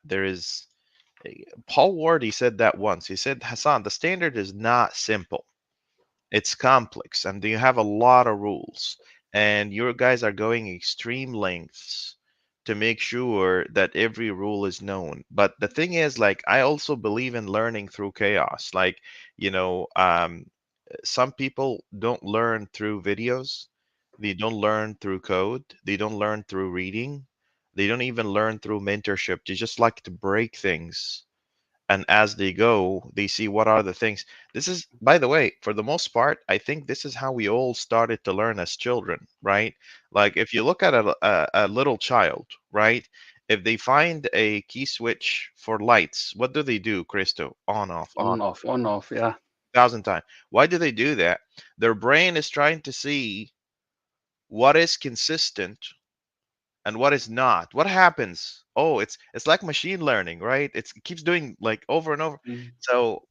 there is Paul Ward, he said that once. He said, Hassan, the standard is not simple. It's complex, and you have a lot of rules, and your guys are going extreme lengths to make sure that every rule is known. But the thing is, like, I also believe in learning through chaos. Like, you know, some people don't learn through videos, they don't learn through code, they don't learn through reading, they don't even learn through mentorship. They just like to break things, and as they go they see what are the things. This is, by the way, for the most part, I think this is how we all started to learn as children, right? Like if you look at a little child, right, if they find a key switch for lights, what do they do, Christo? On off, on off, On off. Yeah. 1,000 times. Why do they do that? Their brain is trying to see what is consistent and what is not. What happens? Oh, it's like machine learning, right? It keeps doing like over and over. Mm. So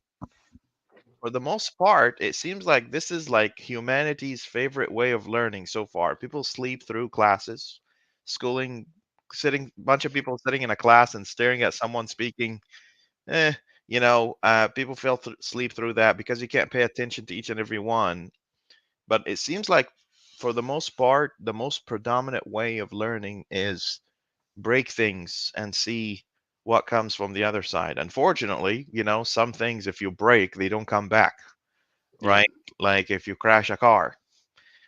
for the most part, it seems like this is like humanity's favorite way of learning so far. People sleep through classes, schooling, sitting, bunch of people sitting in a class and staring at someone speaking. Eh, people sleep through that because you can't pay attention to each and every one. But it seems like for the most part, the most predominant way of learning is break things and see what comes from the other side. Unfortunately, some things, if you break, they don't come back, Yeah. right? Like if you crash a car,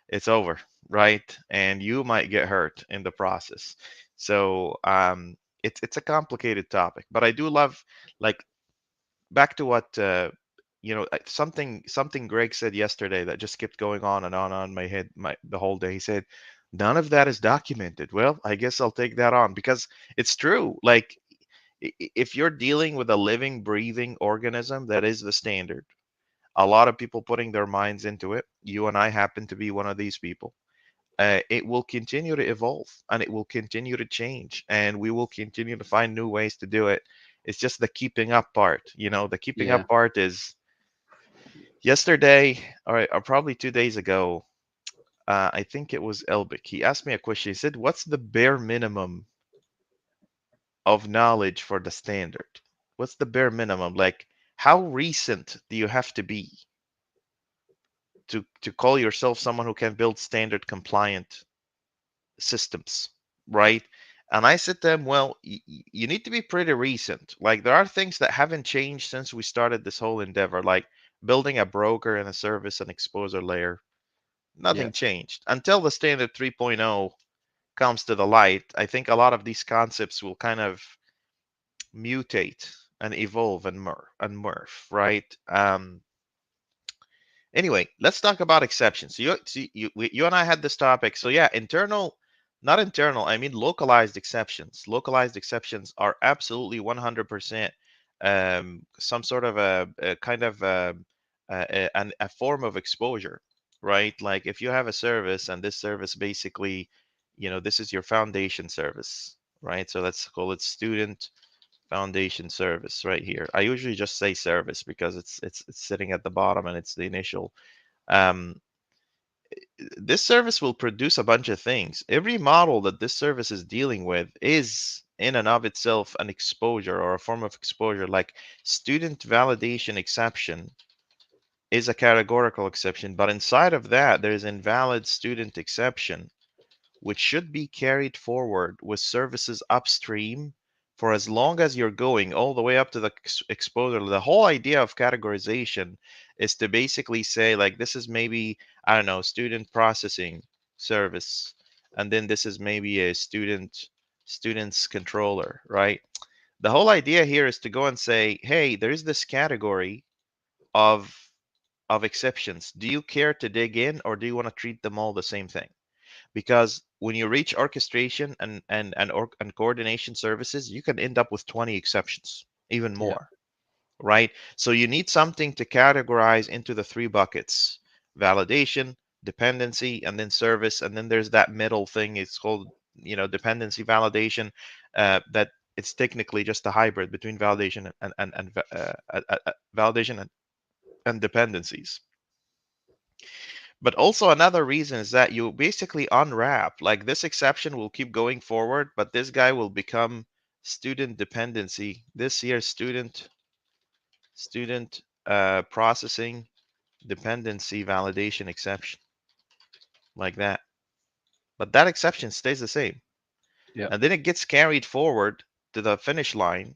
it's over, right? And you might get hurt in the process. So it's a complicated topic, but I do love, like, back to what something Greg said yesterday that just kept going on and on my head the whole day. He said, "None of that is documented." Well, I guess I'll take that on because it's true. Like if you're dealing with a living, breathing organism, that is the standard. A lot of people putting their minds into it. You and I happen to be one of these people. It will continue to evolve and it will continue to change, and we will continue to find new ways to do it. It's just the keeping up part. The keeping Yeah. up part is yesterday, or probably 2 days ago. I think it was Elbic. He asked me a question. He said, "What's the bare minimum of knowledge for the standard? What's the bare minimum? Like, how recent do you have to be to call yourself someone who can build standard compliant systems, right?" And I said to them, "Well, you need to be pretty recent. Like, there are things that haven't changed since we started this whole endeavor, like building a broker and a service and exposure layer. Yeah. Nothing changed until the standard 3.0 comes to the light. I think a lot of these concepts will kind of mutate and evolve and morph, right? Anyway, let's talk about exceptions. You and I had this topic. So yeah, not internal, I mean localized exceptions. Localized exceptions are absolutely 100% some sort of a kind of a form of exposure, right? Like if you have a service and this service basically, this is your foundation service, right? So let's call it student foundation service right here. I usually just say service because it's sitting at the bottom and it's the initial. um, this service will produce a bunch of things. Every model that this service is dealing with is in and of itself an exposure or a form of exposure. Like student validation exception is a categorical exception, but inside of that there is invalid student exception, which should be carried forward with services upstream for as long as you're going all the way up to the exposure. The whole idea of categorization is to basically say, like, this is maybe, I don't know, student processing service, and then this is maybe a student's controller, right? The whole idea here is to go and say, hey, there is this category of exceptions. Do you care to dig in, or do you want to treat them all the same thing? Because when you reach orchestration and coordination services, you can end up with 20 exceptions, even Yeah. more, right? So you need something to categorize into the three buckets: validation, dependency, and then service. And then there's that middle thing. It's called, dependency validation. That it's technically just a hybrid between validation validation and dependencies. But also another reason is that you basically unwrap, like, this exception will keep going forward, but this guy will become student dependency. This here, student processing dependency validation exception, like that. But that exception stays the same. Yeah. And then it gets carried forward to the finish line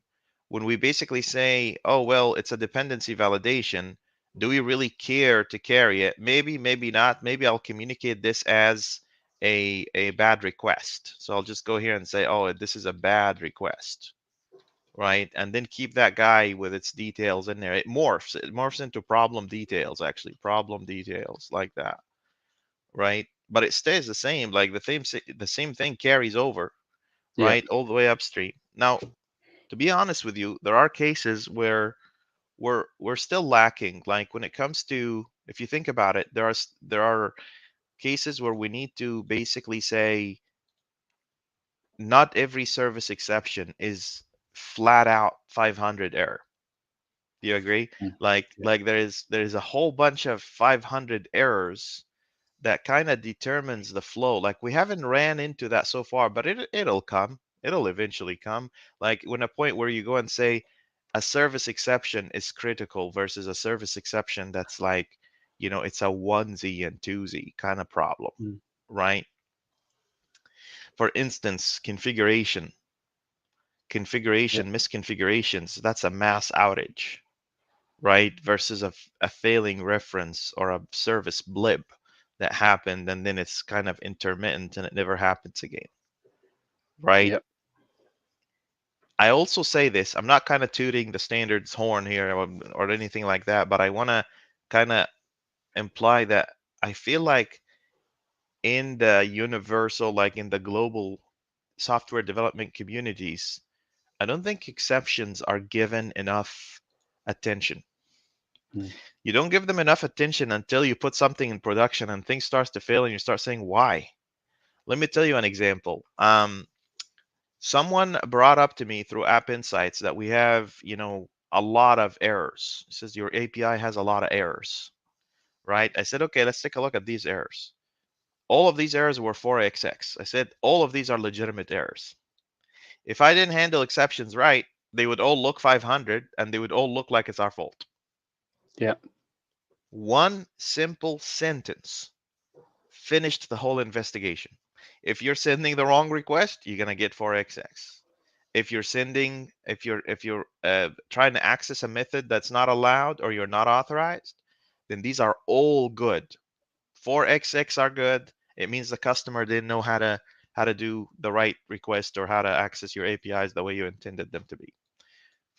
when we basically say, oh, well, it's a dependency validation. Do we really care to carry it? Maybe, maybe not. Maybe I'll communicate this as a bad request. So I'll just go here and say, oh, this is a bad request, right? And then keep that guy with its details in there. It morphs into problem details, actually, problem details like that, right? But it stays the same, like the same thing carries over, Yeah. right, all the way upstream. Now, to be honest with you, there are cases where we're still lacking. Like when it comes to, if you think about it, there are cases where we need to basically say not every service exception is flat out 500 error. Do you agree? Mm. Yeah. Like there is a whole bunch of 500 errors that kind of determines the flow. Like we haven't ran into that so far, but it'll come. It'll eventually come. Like when a point where you go and say a service exception is critical versus a service exception that's like, it's a onesie and twosie kind of problem, Mm. right? For instance, Yeah. misconfigurations, that's a mass outage, right? Versus a failing reference or a service blip that happened and then it's kind of intermittent and it never happens again, right? Yeah. I also say this, I'm not kind of tooting the standards horn here or anything like that, but I want to kind of imply that I feel like in the universal, like in the global software development communities, I don't think exceptions are given enough attention. Mm. You don't give them enough attention until you put something in production and things starts to fail and you start saying why. Let me tell you an example. Someone brought up to me through App Insights that we have, a lot of errors. It says your API has a lot of errors, right? I said, okay, let's take a look at these errors. All of these errors were 4xx. I said, all of these are legitimate errors. If I didn't handle exceptions right, they would all look 500 and they would all look like it's our fault. Yeah. One simple sentence finished the whole investigation. If you're sending the wrong request, you're gonna get 4xx. If you're trying to access a method that's not allowed or you're not authorized, then these are all good. 4xx are good. It means the customer didn't know how to do the right request or how to access your APIs the way you intended them to be.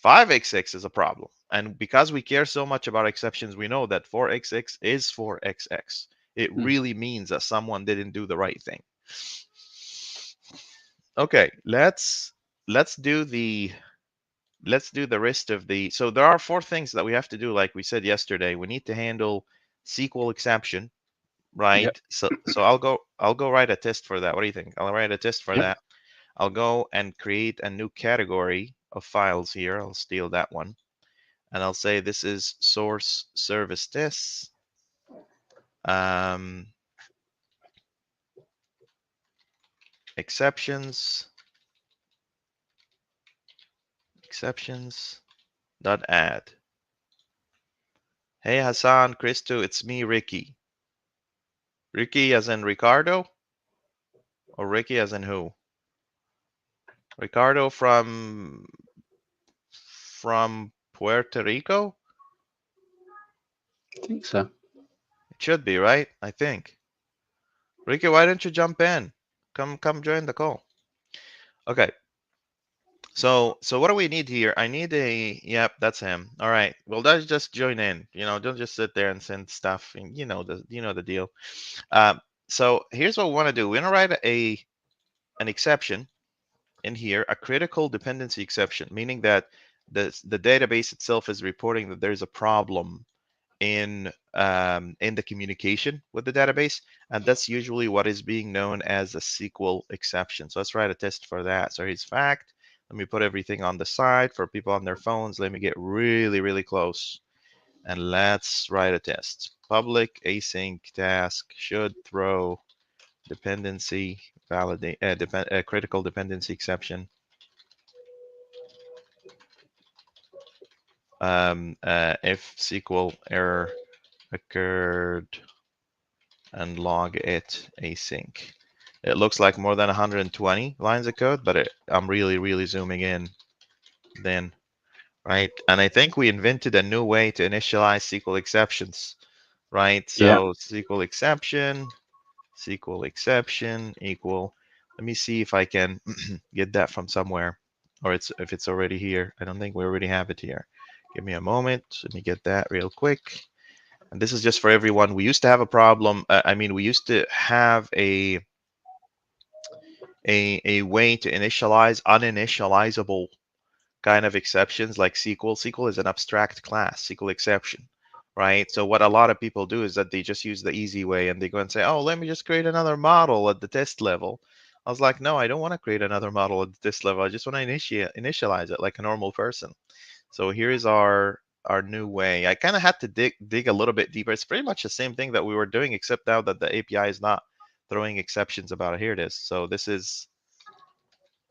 5xx is a problem. And because we care so much about exceptions, we know that 4xx is 4xx. It Mm. really means that someone didn't do the right thing. Okay, let's do the rest of the. So there are four things that we have to do, like we said yesterday. We need to handle SQL exception, Yeah. right? So I'll go write a test for that. What do you think? I'll write a test for Yeah. that. I'll go and create a new category of files here. I'll steal that one. And I'll say this is source service tests. Um, exceptions, exceptions dot add. Hey Hassan, Christo, it's me, Ricky. Ricky as in Ricardo, or Ricky as in who? Ricardo from Puerto Rico? I think so. It should be, right? I think. Ricky, why don't you jump in? Come join the call. Okay. So what do we need here? I need a, yep, that's him. All right. Well, let's just join in. Don't just sit there and send stuff. And you know the deal. Um, so here's what we want to do. We're gonna write an exception in here, a critical dependency exception, meaning that the database itself is reporting that there's a problem in the communication with the database, and that's usually what is being known as a SQL exception. So let's write a test for that. So here's fact. Let me put everything on the side for people on their phones. Let me get really, really close, and let's write a test. Public async task should throw dependency validate critical dependency exception if SQL error occurred and log it async. It looks like more than 120 lines of code, but I'm really zooming in then, right? And I think we invented a new way to initialize SQL exceptions, right? Yeah. So SQL exception equal. Let me see if I can get that from somewhere, or if it's already here. I don't think we already have it here. Give me a moment. Let me get that real quick. And this is just for everyone. We used to have a problem. I mean, we used to have a way to initialize uninitializable kind of exceptions like SQL. SQL is an abstract class, SQL exception, right? So what a lot of people do is that they just use the easy way and they go and say, oh, let me just create another model at the test level. I was like, no, I don't want to create another model at this level. I just want to initialize it like a normal person. So here is our new way. I kind of had to dig a little bit deeper. It's pretty much the same thing that we were doing, except now that the API is not throwing exceptions about it. Here it is. So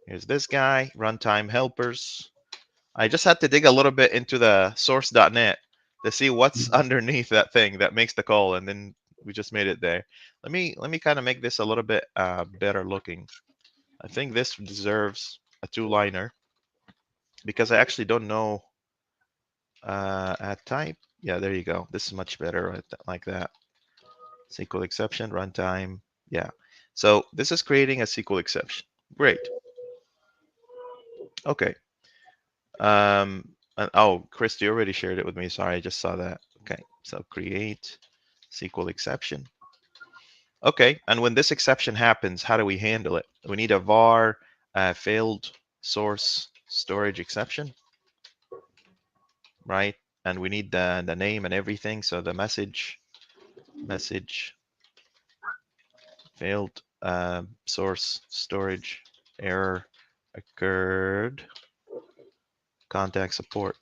here's this guy, runtime helpers. I just had to dig a little bit into the source.net to see what's underneath that thing that makes the call, and then we just made it there. Let me kind of make this a little bit better looking. I think this deserves a two-liner because I actually don't know at type. Yeah, there you go. This is much better like that. SQL exception, runtime. Yeah. So this is creating a SQL exception. Great. Okay. Oh, Chris, you already shared it with me. Sorry, I just saw that. Okay, so create SQL exception. Okay, and when this exception happens, how do we handle it? We need a var failed source storage exception, right? And we need the name and everything. So the message failed source storage error occurred, contact support,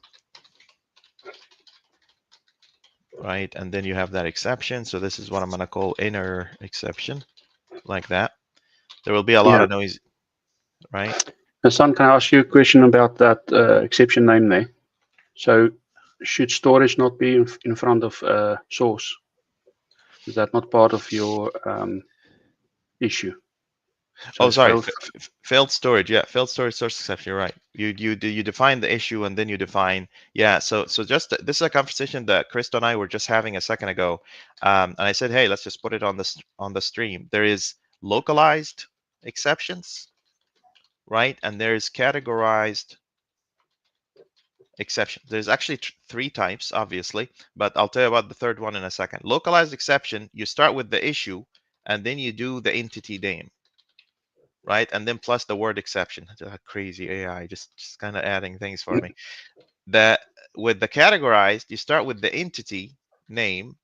right? And then you have that exception. So this is what I'm going to call inner exception, like that. There will be a lot Yeah. of noise, right? Hassan, can I ask you a question about that exception name there? So should storage not be in front of source? Is that not part of your issue? Oh, So sorry, failed. failed storage. Yeah, failed storage source exception. You're right. You define the issue and then you define. Yeah. So just this is a conversation that Krista and I were just having a second ago, and I said, hey, let's just put it on the stream. There is localized exceptions, right? And there's categorized exception. There's actually three types, obviously, but I'll tell you about the third one in a second. Localized exception, you start with the issue and then you do the entity name, right? And then plus the word exception. Crazy AI, just kind of adding things for me. That with the categorized, you start with the entity name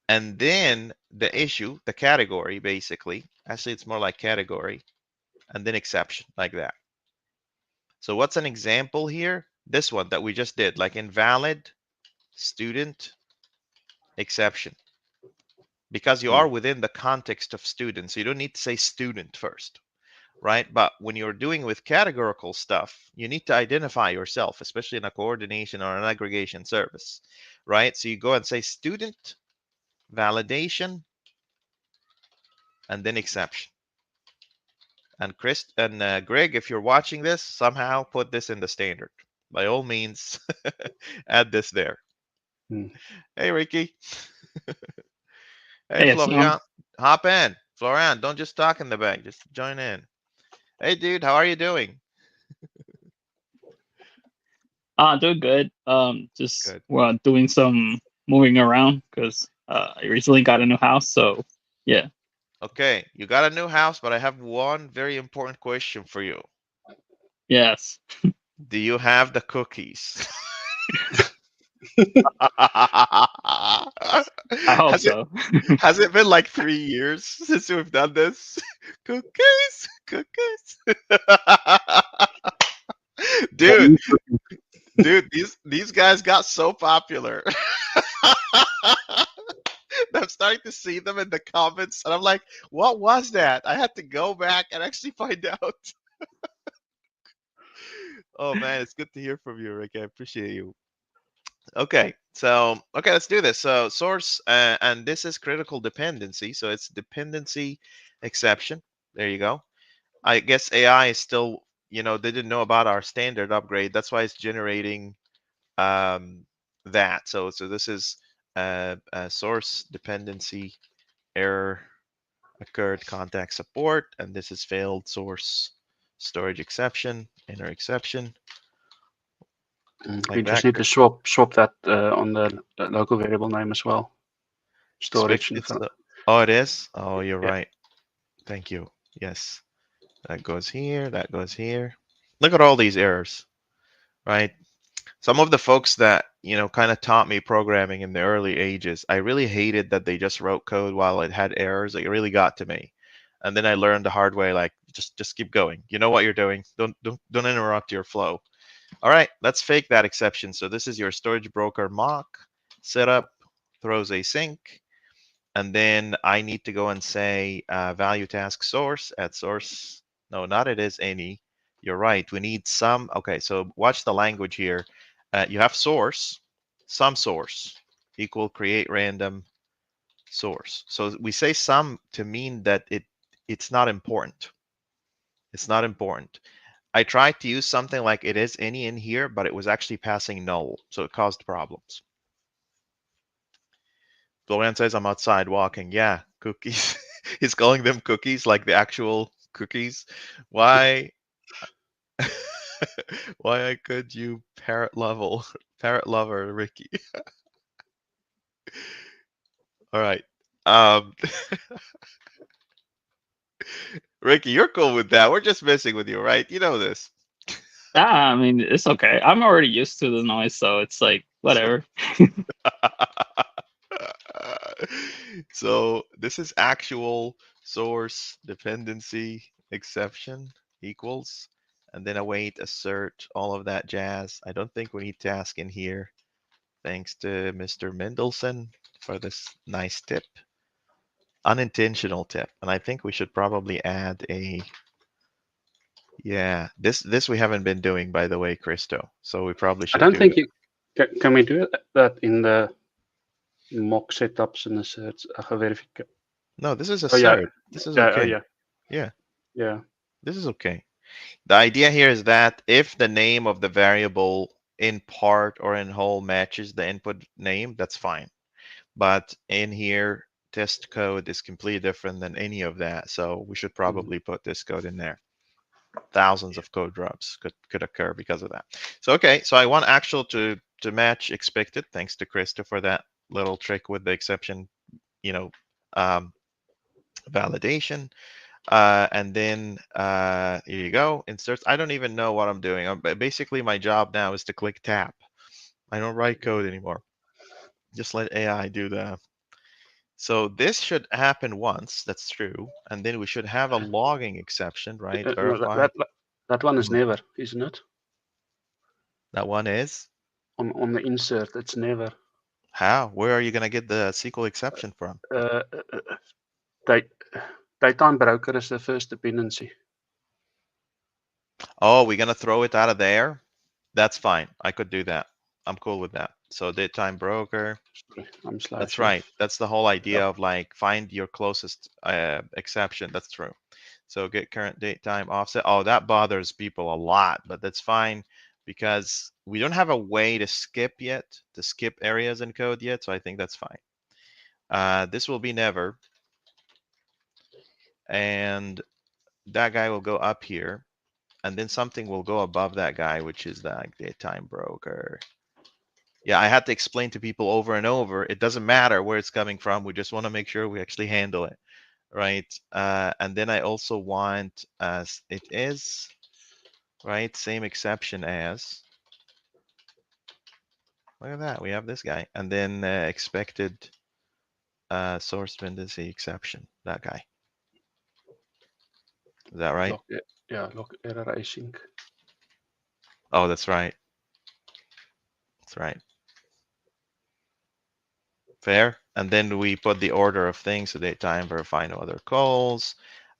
and then the issue, the category, basically. Actually, it's more like category and then exception, like that. So what's an example here? This one that we just did, like invalid student exception, because you are within the context of students. So you don't need to say student first, right? But when you're doing with categorical stuff, you need to identify yourself, especially in a coordination or an aggregation service, right? So you go and say student, validation, and then exception. And Chris and Greg, if you're watching this, somehow put this in the standard. By all means, add this there. Hey, Ricky. Hey, Hey, Hassan. Florian. Hop in. Florian, don't just talk in the back. Just join in. Hey, dude, how are you doing? Doing good. Just Good. doing some moving around because I recently got a new house. So yeah. Okay, you got a new house, but I have one very important question for you. Yes. Do you have the cookies? I hope has it so. has it been like 3 years since we've done this? Cookies, cookies. dude, dude, these guys got so popular. I'm starting to see them in the comments, and I'm like, what was that? I had to go back and actually find out. Oh man, it's good to hear from you, Rick. I appreciate you. Okay, so okay, let's do this. So source, and this is critical dependency. So it's dependency exception. There you go. I guess AI is still, they didn't know about our standard upgrade. That's why it's generating that. So this is source dependency error occurred contact support, and this is failed source storage exception, inner exception, We like just that. need to swap that on the local variable name as well. Storage in It's front. oh, it is. Oh, you're Yeah. right. Thank you. Yes, that goes here. That goes here. Look at all these errors, right? Some of the folks that kind of taught me programming in the early ages, I really hated that they just wrote code while it had errors. It really got to me, and then I learned the hard way, like just keep going. You know what you're doing. Don't interrupt your flow. All right, let's fake that exception. So this is your storage broker mock setup, throws async, and then I need to go and say value task source at source. No, not it is any. You're right. We need some. Okay, so watch the language here. You have source, some source equal create random source. So we say some to mean that it's not important. It's not important. I tried to use something like it is any in here, but it was actually passing null, so it caused problems. Florian says I'm outside walking. Yeah, cookies. He's calling them cookies, like the actual cookies. Why? Why could you parrot level, parrot lover, Ricky? All right. Um, Ricky, you're cool with that. We're just messing with you, right? You know this. Yeah, I mean, it's okay. I'm already used to the noise, so it's like whatever. So this is actual source dependency exception equals, and then await, assert, all of that jazz. I don't think we need task in here. Thanks to Mr. Mendelson for this nice tip. Unintentional tip. And I think we should probably add a, yeah, this we haven't been doing, by the way, Christo. So we probably I should don't do think it. you can we do that in the mock setups and asserts verification. No, this is Oh yeah, assert. This is yeah, oh okay. yeah, Yeah, yeah. this is okay. The idea here is that if the name of the variable in part or in whole matches the input name, that's fine. But in here, test code is completely different than any of that. So we should probably put this code in there. Thousands of code drops could occur because of that. So okay, so I want actual to match expected. Thanks to Krista for that little trick with the exception, you know, um, validation. And then here you go, inserts. I don't even know what I'm doing. Basically, my job now is to click tap. I don't write code anymore. Just let AI do that. So this should happen once, that's true. And then we should have a logging exception, right? No, Verify. that one is Mhm. never, isn't it? That one is? On the insert, it's never. How? Where are you going to get the SQL exception from? Uh, date Datetime broker is the first dependency. Oh, we're going to throw it out of there? That's fine. I could do that. I'm cool with that. So datetime broker. Sorry, I'm That's slash right. F. That's the whole idea Yeah. of like find your closest exception. That's true. So get current date time offset. Oh, that bothers people a lot, but that's fine because we don't have a way to skip yet, to skip areas in code yet. So I think that's fine. This will be never. And that guy will go up here. And then something will go above that guy, which is the datetime broker. Yeah, I had to explain to people over and over. It doesn't matter where it's coming from. We just want to make sure we actually handle it, right? And then I also want as it is, right? Same exception as. Look at that. We have this guy, and then expected source dependency exception. That guy. Is that right? Log error async. Oh, that's right. That's right. Fair. And then we put the order of things, so datetime, verify no other calls,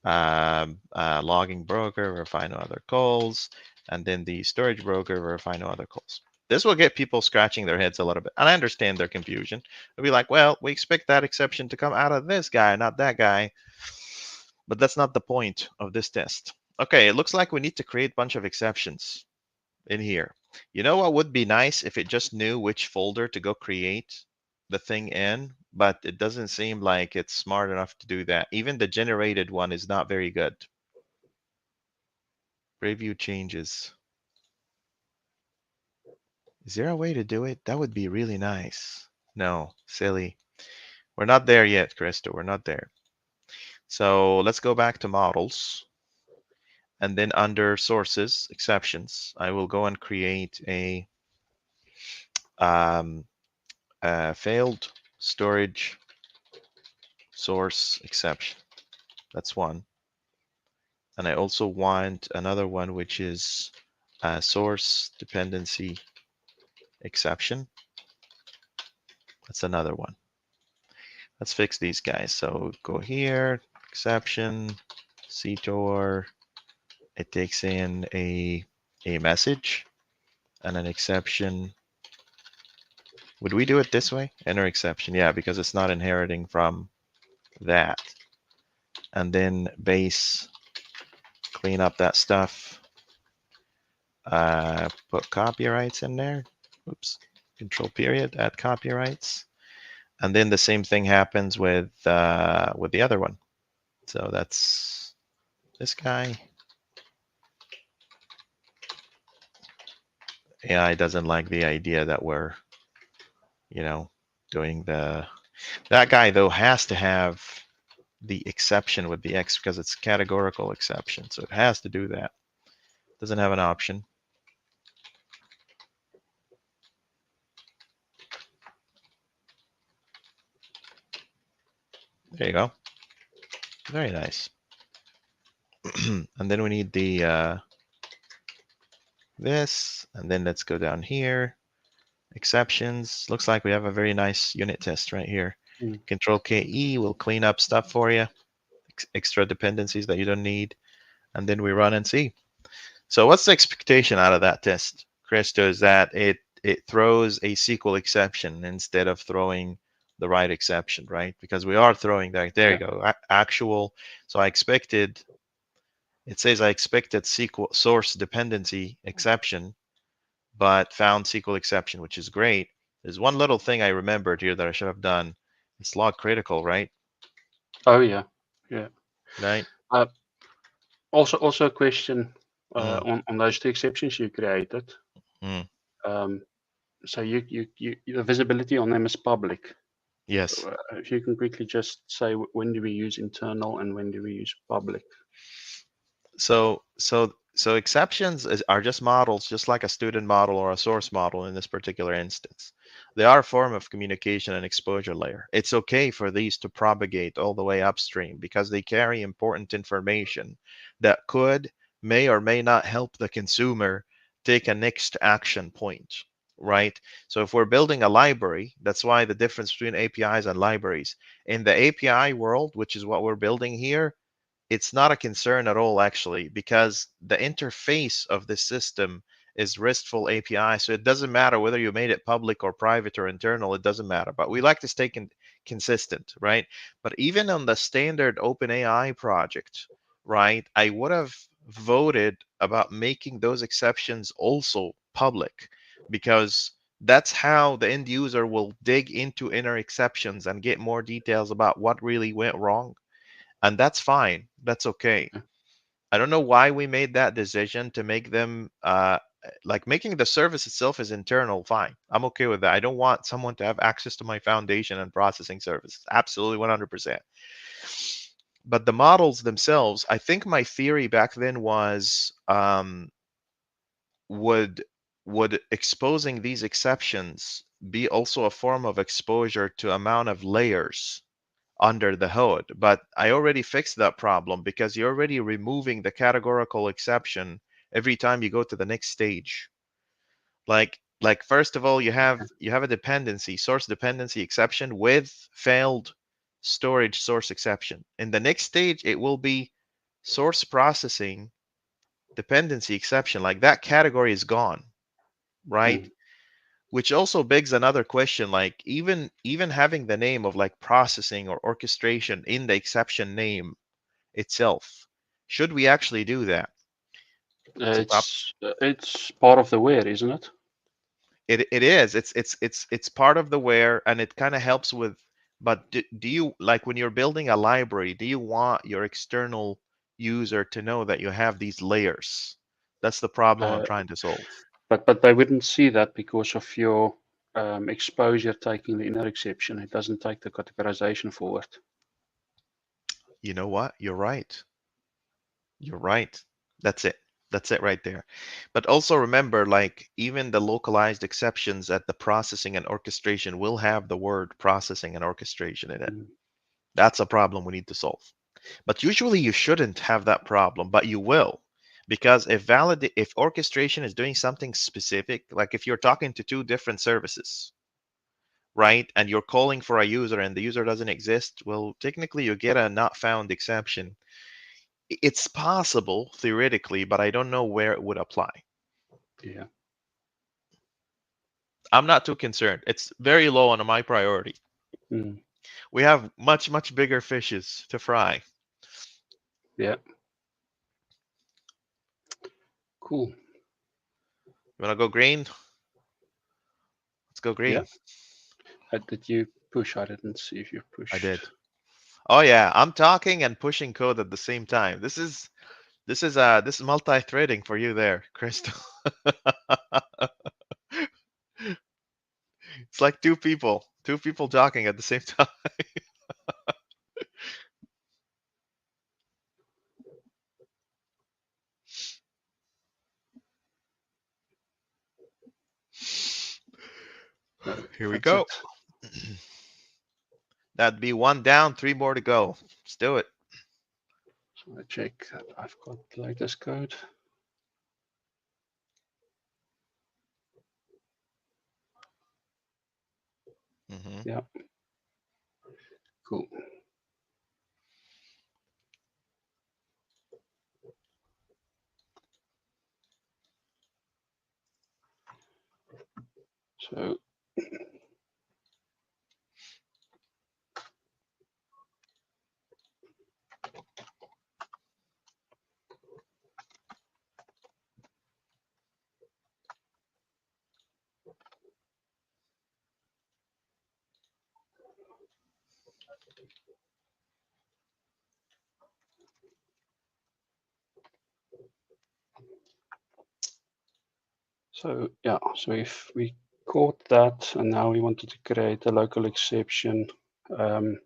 logging broker, verify no other calls, and then the storage broker, verify no other calls. This will get people scratching their heads a little bit. And I understand their confusion. They'll be like, well, we expect that exception to come out of this guy, not that guy. But that's not the point of this test. Okay, it looks like we need to create a bunch of exceptions in here. You know what would be nice if it just knew which folder to go create the thing in, but it doesn't seem like it's smart enough to do that. Even the generated one is not very good. Preview changes. Is there a way to do it? That would be really nice. No, silly. We're not there yet, Krista. We're not there. So let's go back to models. And then under sources, exceptions, I will go and create a failed storage source exception. That's one. And I also want another one, which is a source dependency exception. That's another one. Let's fix these guys. So go here, exception, CTOR. It takes in a message and an exception. Would we do it this way? Enter exception. Yeah, because it's not inheriting from that. And then base, clean up that stuff. Put copyrights in there. Oops. Control period, add copyrights. And then the same thing happens with the other one. So that's this guy. AI doesn't like the idea that we're, doing that guy though has to have the exception with the X because it's categorical exception. So it has to do that. Doesn't have an option. There you go. Very nice. And then we need the this, and then let's go down here. Exceptions. Looks like we have a very nice unit test right here. Control KE will clean up stuff for you. Extra dependencies that you don't need. And then we run and see. So what's the expectation out of that test, Christo, is that it throws a SQL exception instead of throwing the right exception, right? Because we are throwing that. There you go. Actual. So I expected, it says I expected SQL source dependency exception, but found SQL exception, which is great. There's one little thing I remembered here that I should have done. It's log critical, right? Oh yeah, yeah. Right. Also a question on those two exceptions you created. So you the visibility on them is public. Yes. If you can quickly just say when do we use internal and when do we use public? So exceptions are just models, just like a student model or a source model in this particular instance. They are a form of communication and exposure layer. It's okay for these to propagate all the way upstream because they carry important information that may or may not help the consumer take a next action point, right? So if we're building a library, that's why the difference between APIs and libraries. In the API world, which is what we're building here, it's not a concern at all, actually, because the interface of this system is RESTful API. So it doesn't matter whether you made it public or private or internal, it doesn't matter. But we like to stay consistent, right? But even on the standard OpenAI project, right, I would have voted about making those exceptions also public because that's how the end user will dig into inner exceptions and get more details about what really went wrong. And that's fine. That's okay. I don't know why we made that decision to make them like making the service itself is internal. Fine. I'm okay with that. I don't want someone to have access to my foundation and processing services. Absolutely 100%. But the models themselves, I think my theory back then was would exposing these exceptions be also a form of exposure to amount of layers under the hood? But I already fixed that problem because you're already removing the categorical exception every time you go to the next stage. Like first of all, you have a dependency, source dependency exception with failed storage source exception. In the next stage, it will be source processing dependency exception. Like that category is gone, right? which also begs another question, like even having the name of like processing or orchestration in the exception name itself, should we actually do that? It's part of the where, isn't it? It is. It's part of the where, and it kind of helps with. But do you like when you're building a library? Do you want your external user to know that you have these layers? That's the problem I'm trying to solve. But they wouldn't see that because of your exposure taking the inner exception. It doesn't take the categorization forward. You know what? You're right. You're right. That's it. That's it right there. But also remember, like even the localized exceptions at the processing and orchestration will have the word processing and orchestration in it. That's a problem we need to solve. But usually you shouldn't have that problem, but you will. Because if orchestration is doing something specific, like if you're talking to two different services, right, and you're calling for a user and the user doesn't exist, well, technically you get a not found exception. It's possible theoretically, but I don't know where it would apply. Yeah. I'm not too concerned. It's very low on my priority. We have much bigger fishes to fry. Yeah. Cool. You want to go green? Let's go green. Yeah. Did you push? I didn't see if you pushed. I did. Oh yeah, I'm talking and pushing code at the same time. This is multi-threading for you there, Crystal. It's like two people talking at the same time. Here we go. That'd be one down, three more to go. Let's do it. So I check that I've got the latest code. Yeah. Cool. So yeah, so if we caught that and now we wanted to create a local exception, file.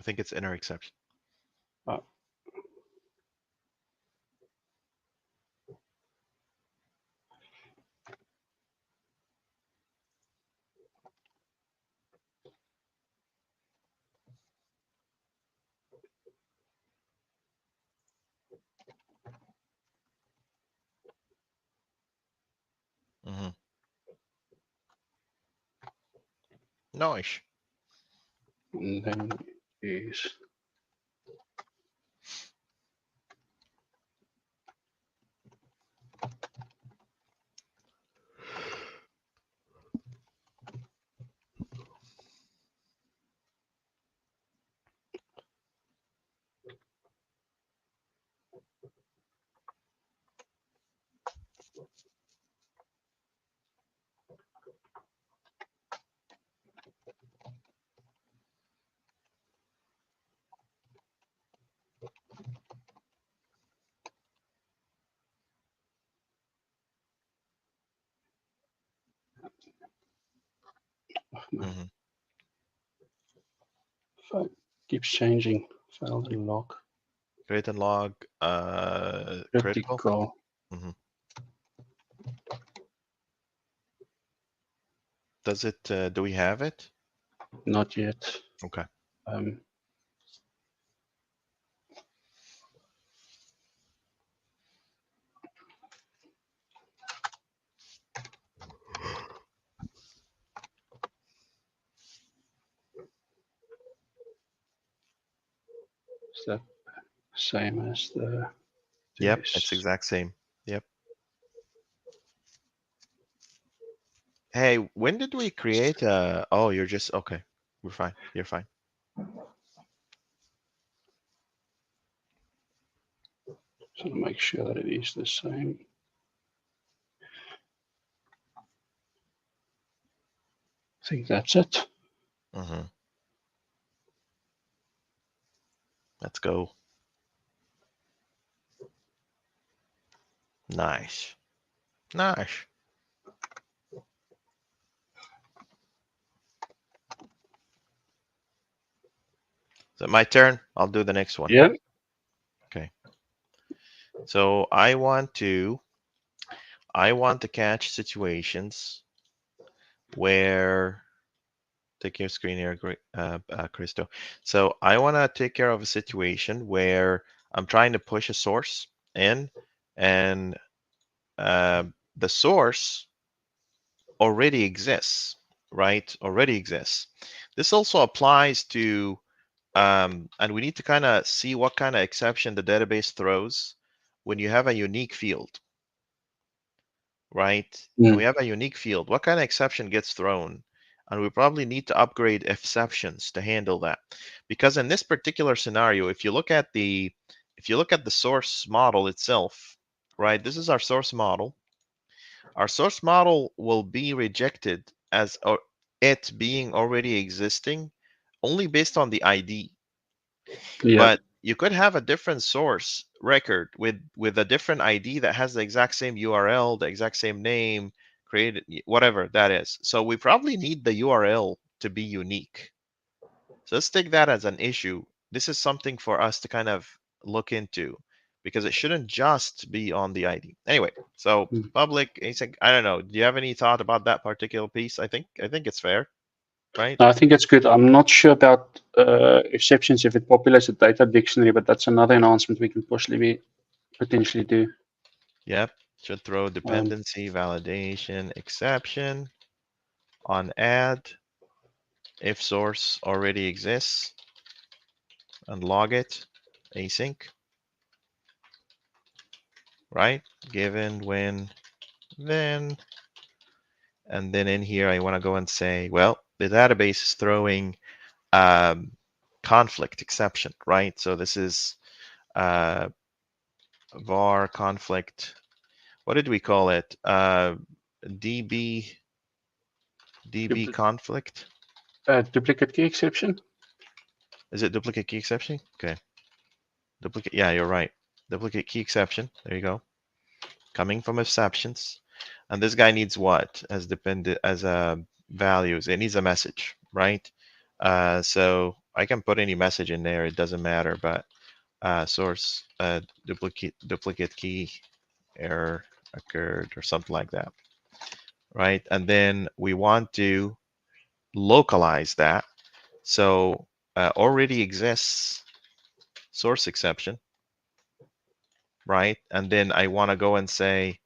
I think it's inner exception. Nice. And then is file keeps changing. File and log. Create and log critical. Does it? Do we have it? Not yet. Okay. Is that same as the? Yep, Yes. it's exact same. Yep. Hey, when did we create? Oh, you're just okay. We're fine. You're fine. So to make sure that it is the same. I think that's it. Mm-hmm. Let's go. Nice. Nice. Is it my turn? I'll do the next one. Yeah. Okay. So I want to catch situations where take your screen here, Christo. So I want to take care of a situation where I'm trying to push a source in, and the source already exists, right? Already exists. This also applies to, and we need to kind of see what kind of exception the database throws when you have a unique field, right? When we have a unique field, what kind of exception gets thrown? And we probably need to upgrade exceptions to handle that. Because in this particular scenario, if you look at the source model itself, right? This is our source model. Our source model will be rejected as it being already existing only based on the ID. Yeah. But you could have a different source record with a different ID that has the exact same URL, the exact same name, created, whatever that is. So we probably need the URL to be unique. So let's take that as an issue. This is something for us to kind of look into because it shouldn't just be on the ID. Anyway, so public async, I don't know. Do you have any thought about that particular piece? I think it's fair, right? I think it's good. I'm not sure about exceptions if it populates a data dictionary, but that's another enhancement we can potentially do. Yep. Should throw dependency, validation, exception on add if source already exists and log it async, right? Given when then, and then in here I want to go and say, well, the database is throwing conflict exception, right? So this is var conflict. What did we call it? DB conflict. Duplicate key exception. Is it duplicate key exception? Okay. Duplicate. Yeah, you're right. Duplicate key exception. There you go. Coming from exceptions, and this guy needs what as values? It needs a message, right? So I can put any message in there. It doesn't matter. But source duplicate key error occurred or something like that, right? And then we want to localize that. So already exists source exception, right? And then I want to go and say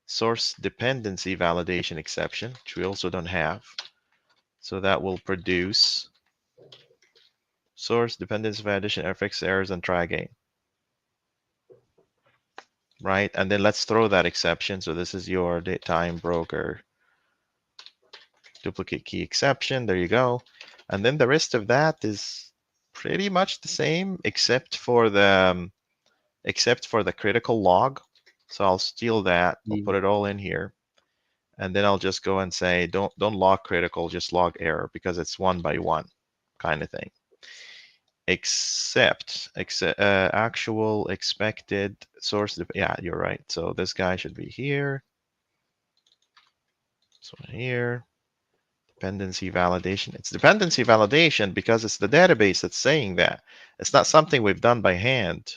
source dependency validation exception, which we also don't have. So that will produce source dependency validation fix errors and try again, right? And then let's throw that exception. So this is your time broker duplicate key exception. There you go. And then the rest of that is pretty much the same except for the critical log. So I'll steal that. I'll put it all in here. And then I'll just go and say, don't log critical, just log error because it's one by one kind of thing. Except actual expected source. Yeah, you're right. So this guy should be here. This one here. Dependency validation. It's dependency validation because it's the database that's saying that. It's not something we've done by hand.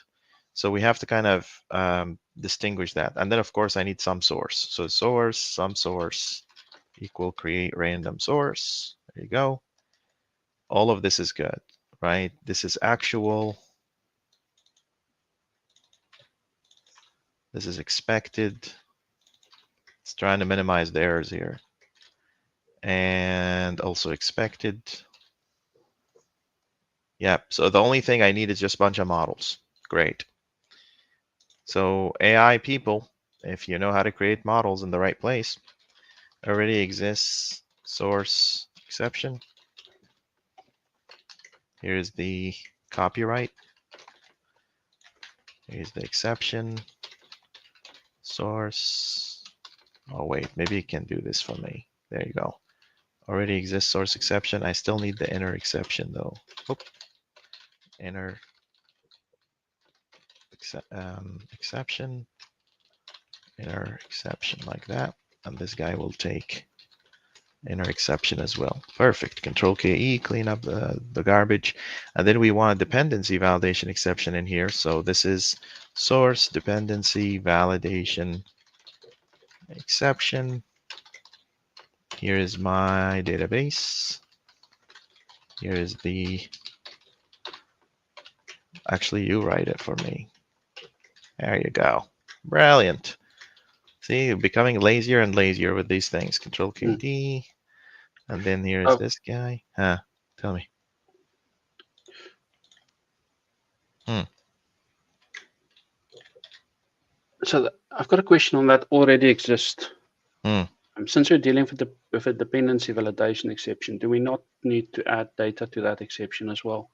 So we have to kind of distinguish that. And then, of course, I need some source. So source, some source. equal create random source. There you go. All of this is good, right? This is actual. This is expected. It's trying to minimize the errors here. And also expected. Yeah, so the only thing I need is just a bunch of models. Great. So AI people, if you know how to create models in the right place, already exists source exception. Here's the copyright. Here's the exception. Source. Oh wait, maybe it can do this for me. There you go. Already exists source exception. I still need the inner exception though. Oop. Inner exception. Inner exception like that. And this guy will take inner exception as well. Perfect. Control KE, clean up the garbage. And then we want a dependency validation exception in here. So this is source dependency validation exception. Here is my database. Here is the, actually you write it for me. There you go. Brilliant. See, you're becoming lazier and lazier with these things. Control KD. And then here's Oh. this guy. Huh, tell me. So I've got a question on that already exists. Hmm. Since we're dealing with a dependency validation exception, do we not need to add data to that exception as well?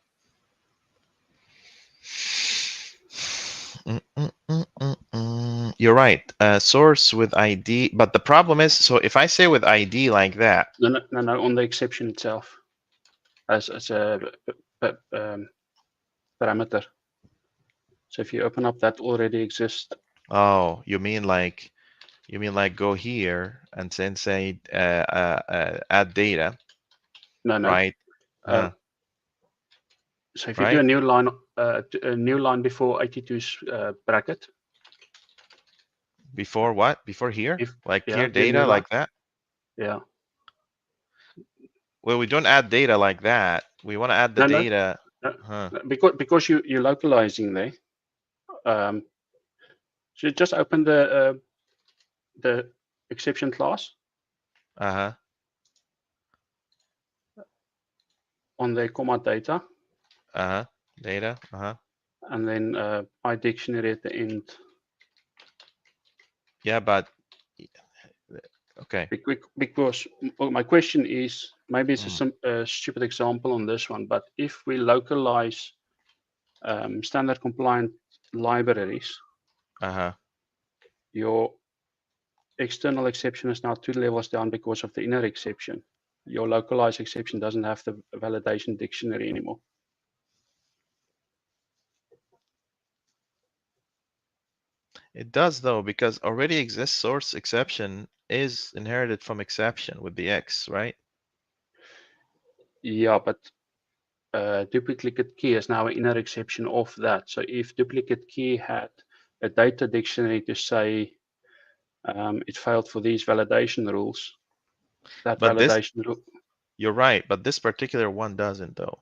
You're right. Source with ID, but the problem is, so if I say with ID like that, No, on the exception itself, as a parameter. So if you open up that already exists. oh, you mean like go here and then say add data, No. right? So if you right? do a new line before 82's bracket. Before what? Before here? Like yeah, here data like that? Yeah. Well, we don't add data like that. We want to add the data. Because you're localizing there. So just open the exception class. On the comma data. Data. And then iDictionary at the end. Yeah, but okay. Because my question is, maybe it's a stupid example on this one, but if we localize standard compliant libraries, your external exception is now 2 levels down because of the inner exception. Your localized exception doesn't have the validation dictionary anymore. It does though, because already exists source exception is inherited from exception with the X, right? Yeah, but duplicate key is now an inner exception of that. So if duplicate key had a data dictionary to say it failed for these validation rules, that but validation rule. You're right, but this particular one doesn't though.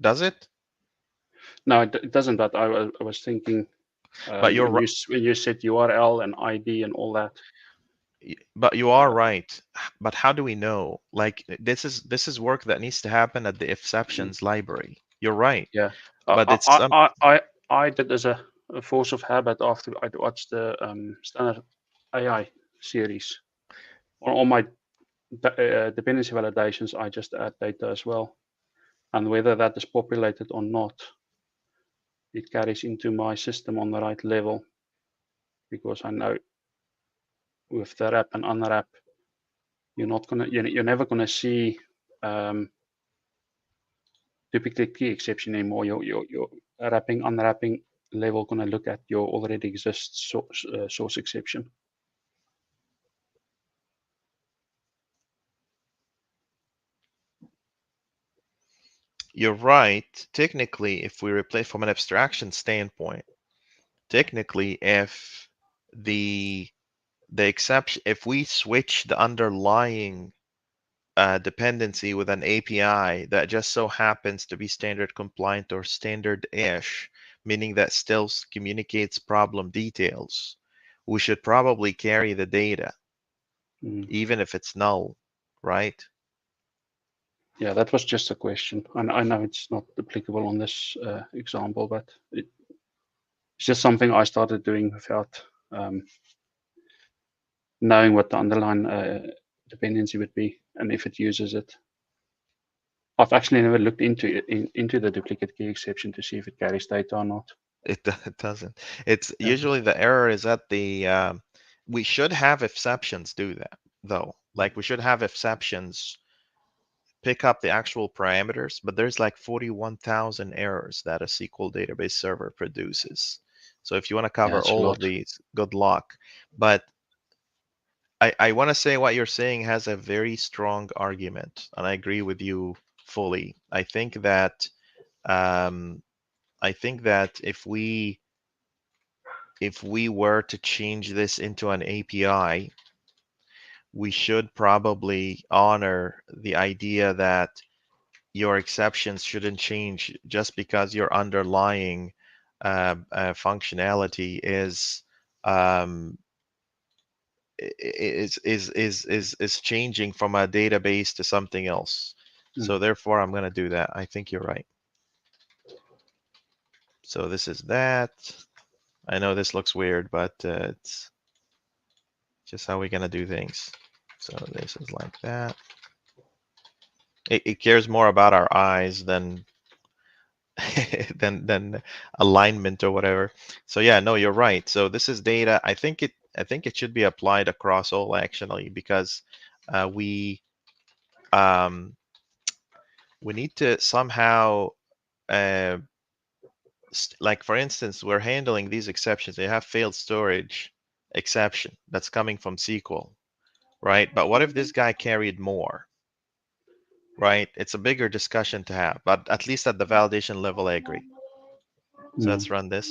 Does it? No, it doesn't. But I was thinking, but you're when you said URL and ID and all that. But you are right. But how do we know? Like this is work that needs to happen at the exceptions library. You're right. Yeah, but it's I did as a force of habit after I watched the standard AI series. On all my dependency validations, I just add data as well, and whether that is populated or not, it carries into my system on the right level, because I know with the wrap and unwrap, you're never gonna see duplicate key exception anymore. Your wrapping unwrapping level gonna look at your already exists source exception. You're right. Technically, if we replace from an abstraction standpoint, technically, if the the exception, if we switch the underlying dependency with an API that just so happens to be standard compliant or standard-ish, meaning that still communicates problem details, we should probably carry the data, even if it's null, right? Yeah, that was just a question. I know it's not applicable on this example, but it's just something I started doing without knowing what the underlying dependency would be and if it uses it. I've actually never looked into the duplicate key exception to see if it carries data or not. It doesn't. It's usually the error is that the we should have exceptions do that though. Like we should have exceptions pick up the actual parameters, but there's like 41,000 errors that a SQL database server produces. So if you want to cover That's a all of lot. these, good luck. But I want to say what you're saying has a very strong argument, and I agree with you fully. I think that if we were to change this into an API, we should probably honor the idea that your exceptions shouldn't change just because your underlying functionality is changing from a database to something else. So therefore, I'm going to do that. I think you're right. So this is that. I know this looks weird, but it's just how we're going to do things. So this is like that. It cares more about our eyes than than alignment or whatever. So yeah, no, you're right. So this is data. I think it should be applied across all actually, because we need to somehow like for instance, we're handling these exceptions. They have failed storage exception that's coming from SQL, right? But what if this guy carried more? Right? It's a bigger discussion to have, but at least at the validation level, I agree. So let's run this.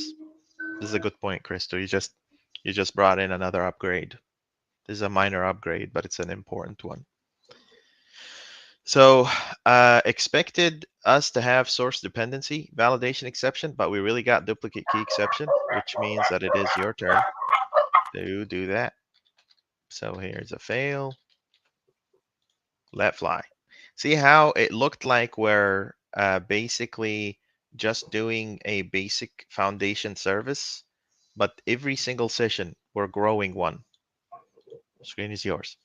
This is a good point, Christo. You just brought in another upgrade. This is a minor upgrade, but it's an important one. So expected us to have source dependency validation exception, but we really got duplicate key exception, which means that it is your turn to do that. So here's a fail. Let fly. See how it looked like we're basically just doing a basic foundation service, but every single session we're growing one. Screen is yours.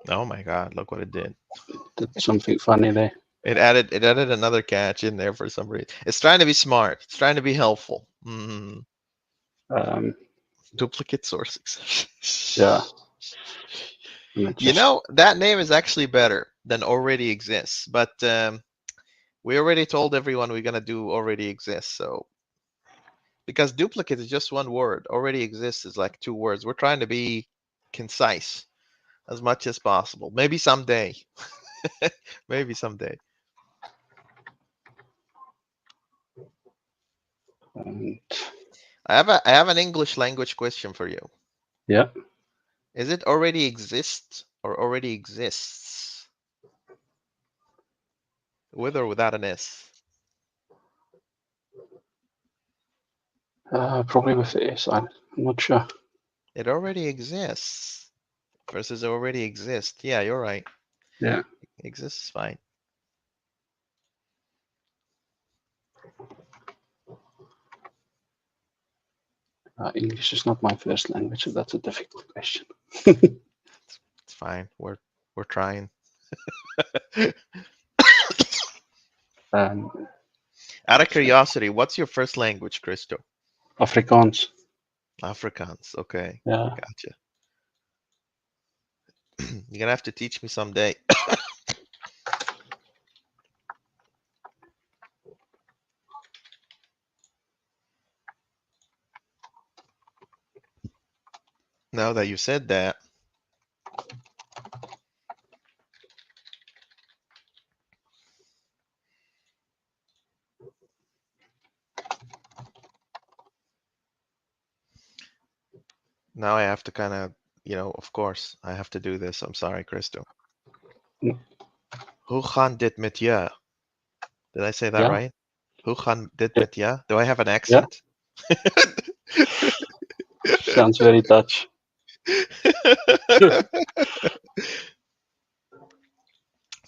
Oh my God, look what it did. That's something funny there. It added another catch in there for some reason. It's trying to be smart. It's trying to be helpful. Duplicate source exception. Yeah. You know, that name is actually better than already exists, but we already told everyone we're gonna do already exists. So because duplicate is just one word, already exists is like 2 words. We're trying to be concise as much as possible. Maybe someday. Maybe someday. I have an English language question for you. Yeah. Is it already exists or already exists? With or without an S? Probably with the S. I'm not sure. It already exists versus already exist. Yeah, you're right. Yeah. Exists is fine. English is not my first language, so that's a difficult question. It's fine. We're trying. Um, Out of curiosity, what's your first language, Christo? Afrikaans. Afrikaans. Okay, Yeah. gotcha. You're gonna have to teach me someday. Now that you said that, now I have to kind of, of course, I have to do this. I'm sorry, Christo. Mm. Hoe gaan dit met je? Did I say that Yeah. right? Hoe gaan dit Yeah. met je? Do I have an Yeah. accent? Sounds very Dutch.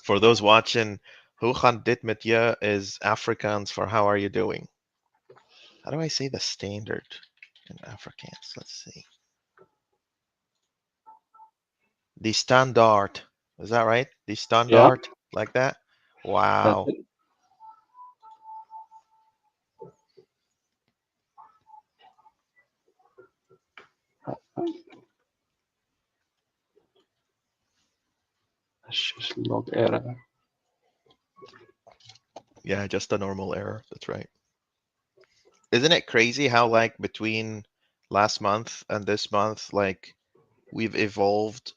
For those watching, hoe gaan dit met je is Afrikaans for how are you doing? How do I say the standard in Afrikaans? Let's see. The standaard. Is that right? The Yeah. standaard, like that? That, Wow. that's just log error. Yeah, just a normal error. That's right. Isn't it crazy how like between last month and this month, like we've evolved,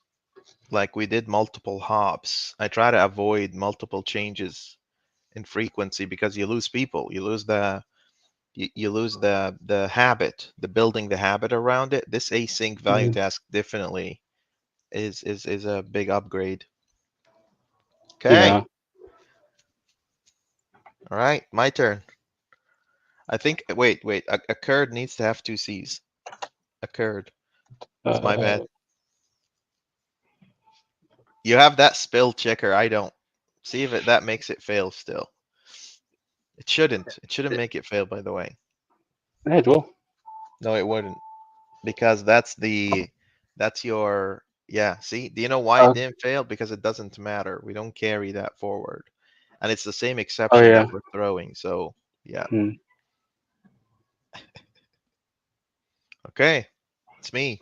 like we did multiple hops. I try to avoid multiple changes in frequency because you lose people. You lose the habit, the building the habit around it. This async value Mm. task definitely is a big upgrade. Yeah. Okay. All right, my turn. I think wait, occurred needs to have two C's. Occurred. It's my bad. Uh, You have that spell checker. I don't. See if that makes it fail still. It shouldn't. It shouldn't make it fail, by the way. yeah, it will. No, it wouldn't. Because that's your, yeah, see? Do you know why it Oh, didn't fail? Because it doesn't matter. We don't carry that forward. And it's the same oh exception yeah. that we're throwing. So yeah. Hmm. Okay. It's me.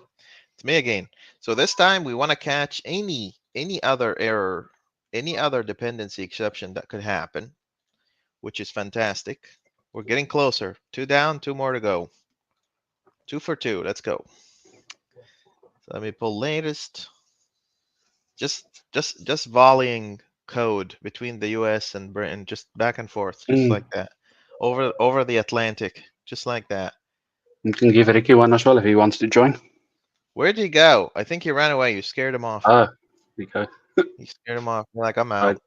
It's me again. So this time we want to catch any other error, any other dependency exception that could happen, which is fantastic. We're getting closer. 2 down, 2 more to go. 2 for 2. Let's go. So let me pull latest. Just volleying code between the US and Britain, just back and forth, just Mm. like that. Over the Atlantic, just like that. You can give Ricky one as well if he wants to join. Where'd he go? I think he ran away. You scared him off. Ah, okay. You scared him off. You're like, I'm Right. out.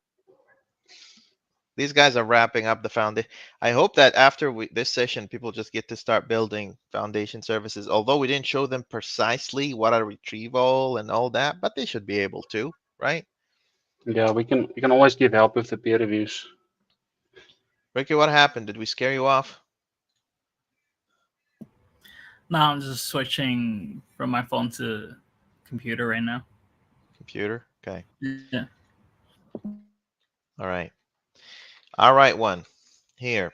These guys are wrapping up the foundation. I hope that after this session, people just get to start building foundation services. Although we didn't show them precisely what a retrieval and all that, but they should be able to, right? Yeah, we can always give help with the peer reviews. Ricky, what happened? Did we scare you off? No, I'm just switching from my phone to computer right now. Computer? Okay. Yeah. All right. All right, one here.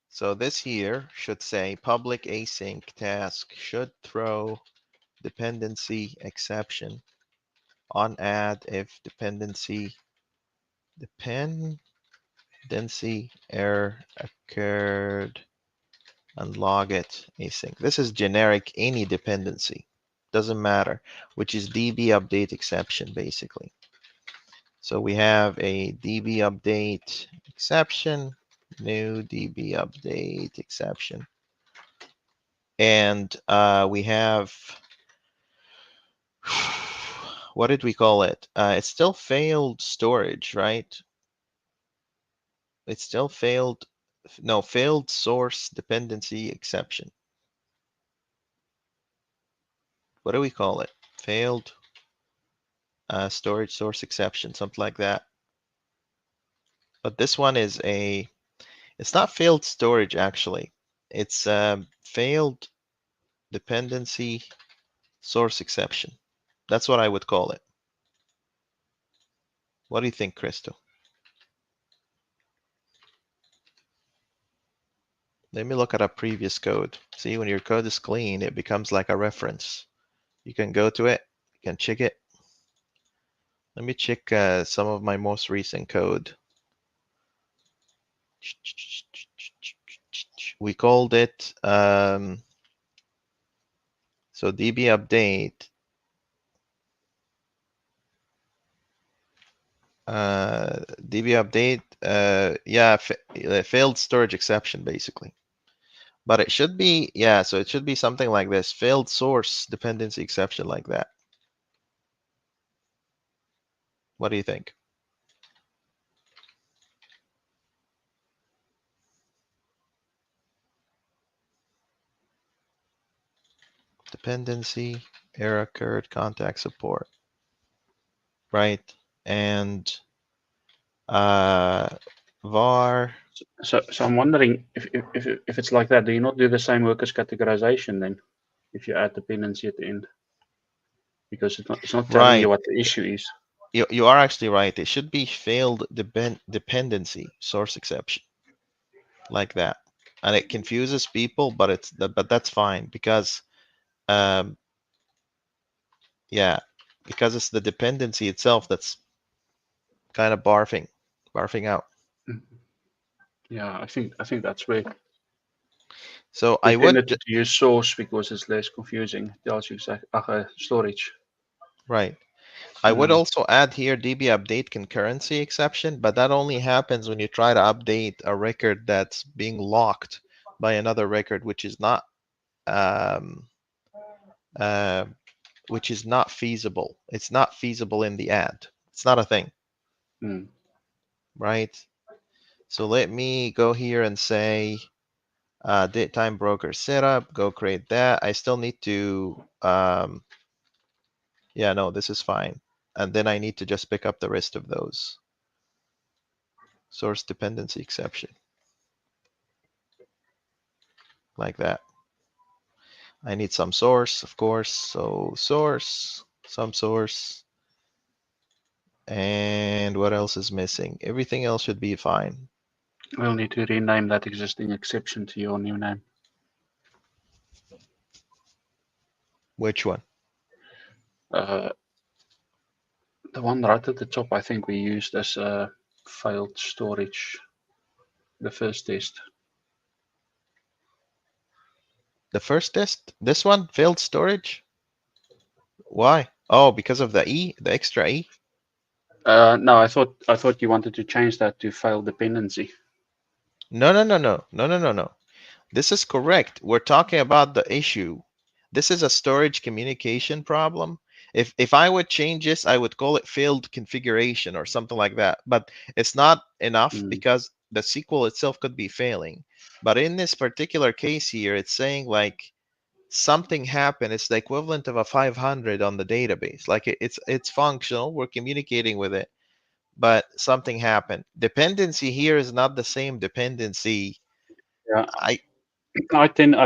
So this here should say public async task should throw dependency exception on add if dependency error occurred and log it async. This is generic any dependency, doesn't matter, which is DB update exception basically. So we have a DB update exception, new DB update exception. And we have, what did we call it? It's still failed storage, right? It's still failed, no, failed source dependency exception. What do we call it? Failed storage source exception, something like that. But this one is it's not failed storage actually. It's failed dependency source exception. That's what I would call it. What do you think, Crystal? Let me look at a previous code. See, when your code is clean, it becomes like a reference. You can go to it, you can check it. Let me check some of my most recent code. We called it, so DB update. DB update, yeah, failed storage exception basically. But it should be, yeah, so it should be something like this, failed source dependency exception like that. What do you think? Dependency, error occurred, contact support, right? And var. So I'm wondering if it's like that, do you not do the same workers categorization then? If you add dependency at the end, because it's not telling Right. you what the issue is. You are actually right. It should be failed dependency source exception like that, and it confuses people, but that's fine because yeah, because it's the dependency itself that's kind of barfing out. Yeah, I think that's where So we I would tended to use source because it's less confusing. It tells you exactly storage. right. I would also add here DB update concurrency exception, but that only happens when you try to update a record that's being locked by another record, which is not um, uh, feasible. It's not feasible in the ad. It's not a thing, right? So let me go here and say date time broker setup, go create that. I still need to, yeah, no, this is fine. And then I need to just pick up the rest of those. Source dependency exception. Like that. I need some source, of course. So source, some source. And what else is missing? Everything else should be fine. We'll need to rename that existing exception to your new name. Which one? The one right at the top, I think we used as a failed storage, the first test. The first test? This one? Failed storage? Why? Oh, because of the E, the extra E? No, I thought you wanted to change that to failed dependency. No. This is correct. We're talking about the issue. This is a storage communication problem. If I would change this, I would call it failed configuration or something like that. But it's not enough because the SQL itself could be failing. But in this particular case here, it's saying like something happened. It's the equivalent of a 500 on the database. Like it's functional. We're communicating with it, but something happened. Dependency here is not the same dependency. Yeah, I think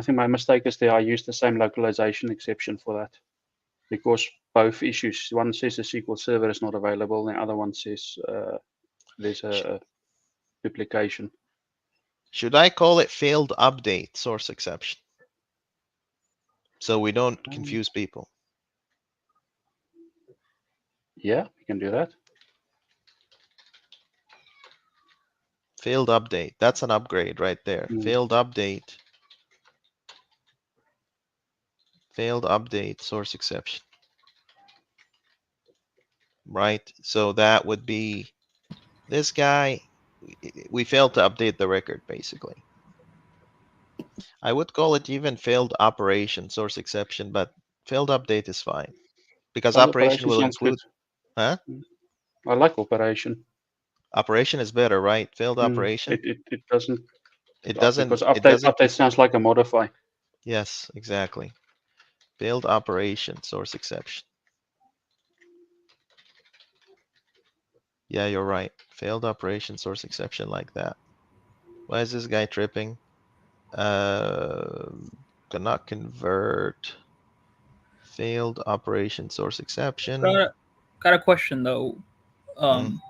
my mistake is there. I used the same localization exception for that because both issues. One says the SQL Server is not available, and the other one says there's a duplication. Should I call it failed update source exception? So we don't confuse people. Yeah, we can do that. Failed update. That's an upgrade right there. Failed update. Failed update source exception. Right? So that would be this guy. We failed to update the record, basically. I would call it even failed operation source exception, but failed update is fine because operation will sounds include, good. huh? I like operation. Operation is better, right? Failed operation. It doesn't. It doesn't. Because It doesn't. update sounds like a modify. Yes, exactly. Failed operation source exception. Yeah, you're right. Failed operation source exception like that. Why is this guy tripping? Cannot convert. Failed operation source exception. Got a question though. Mm.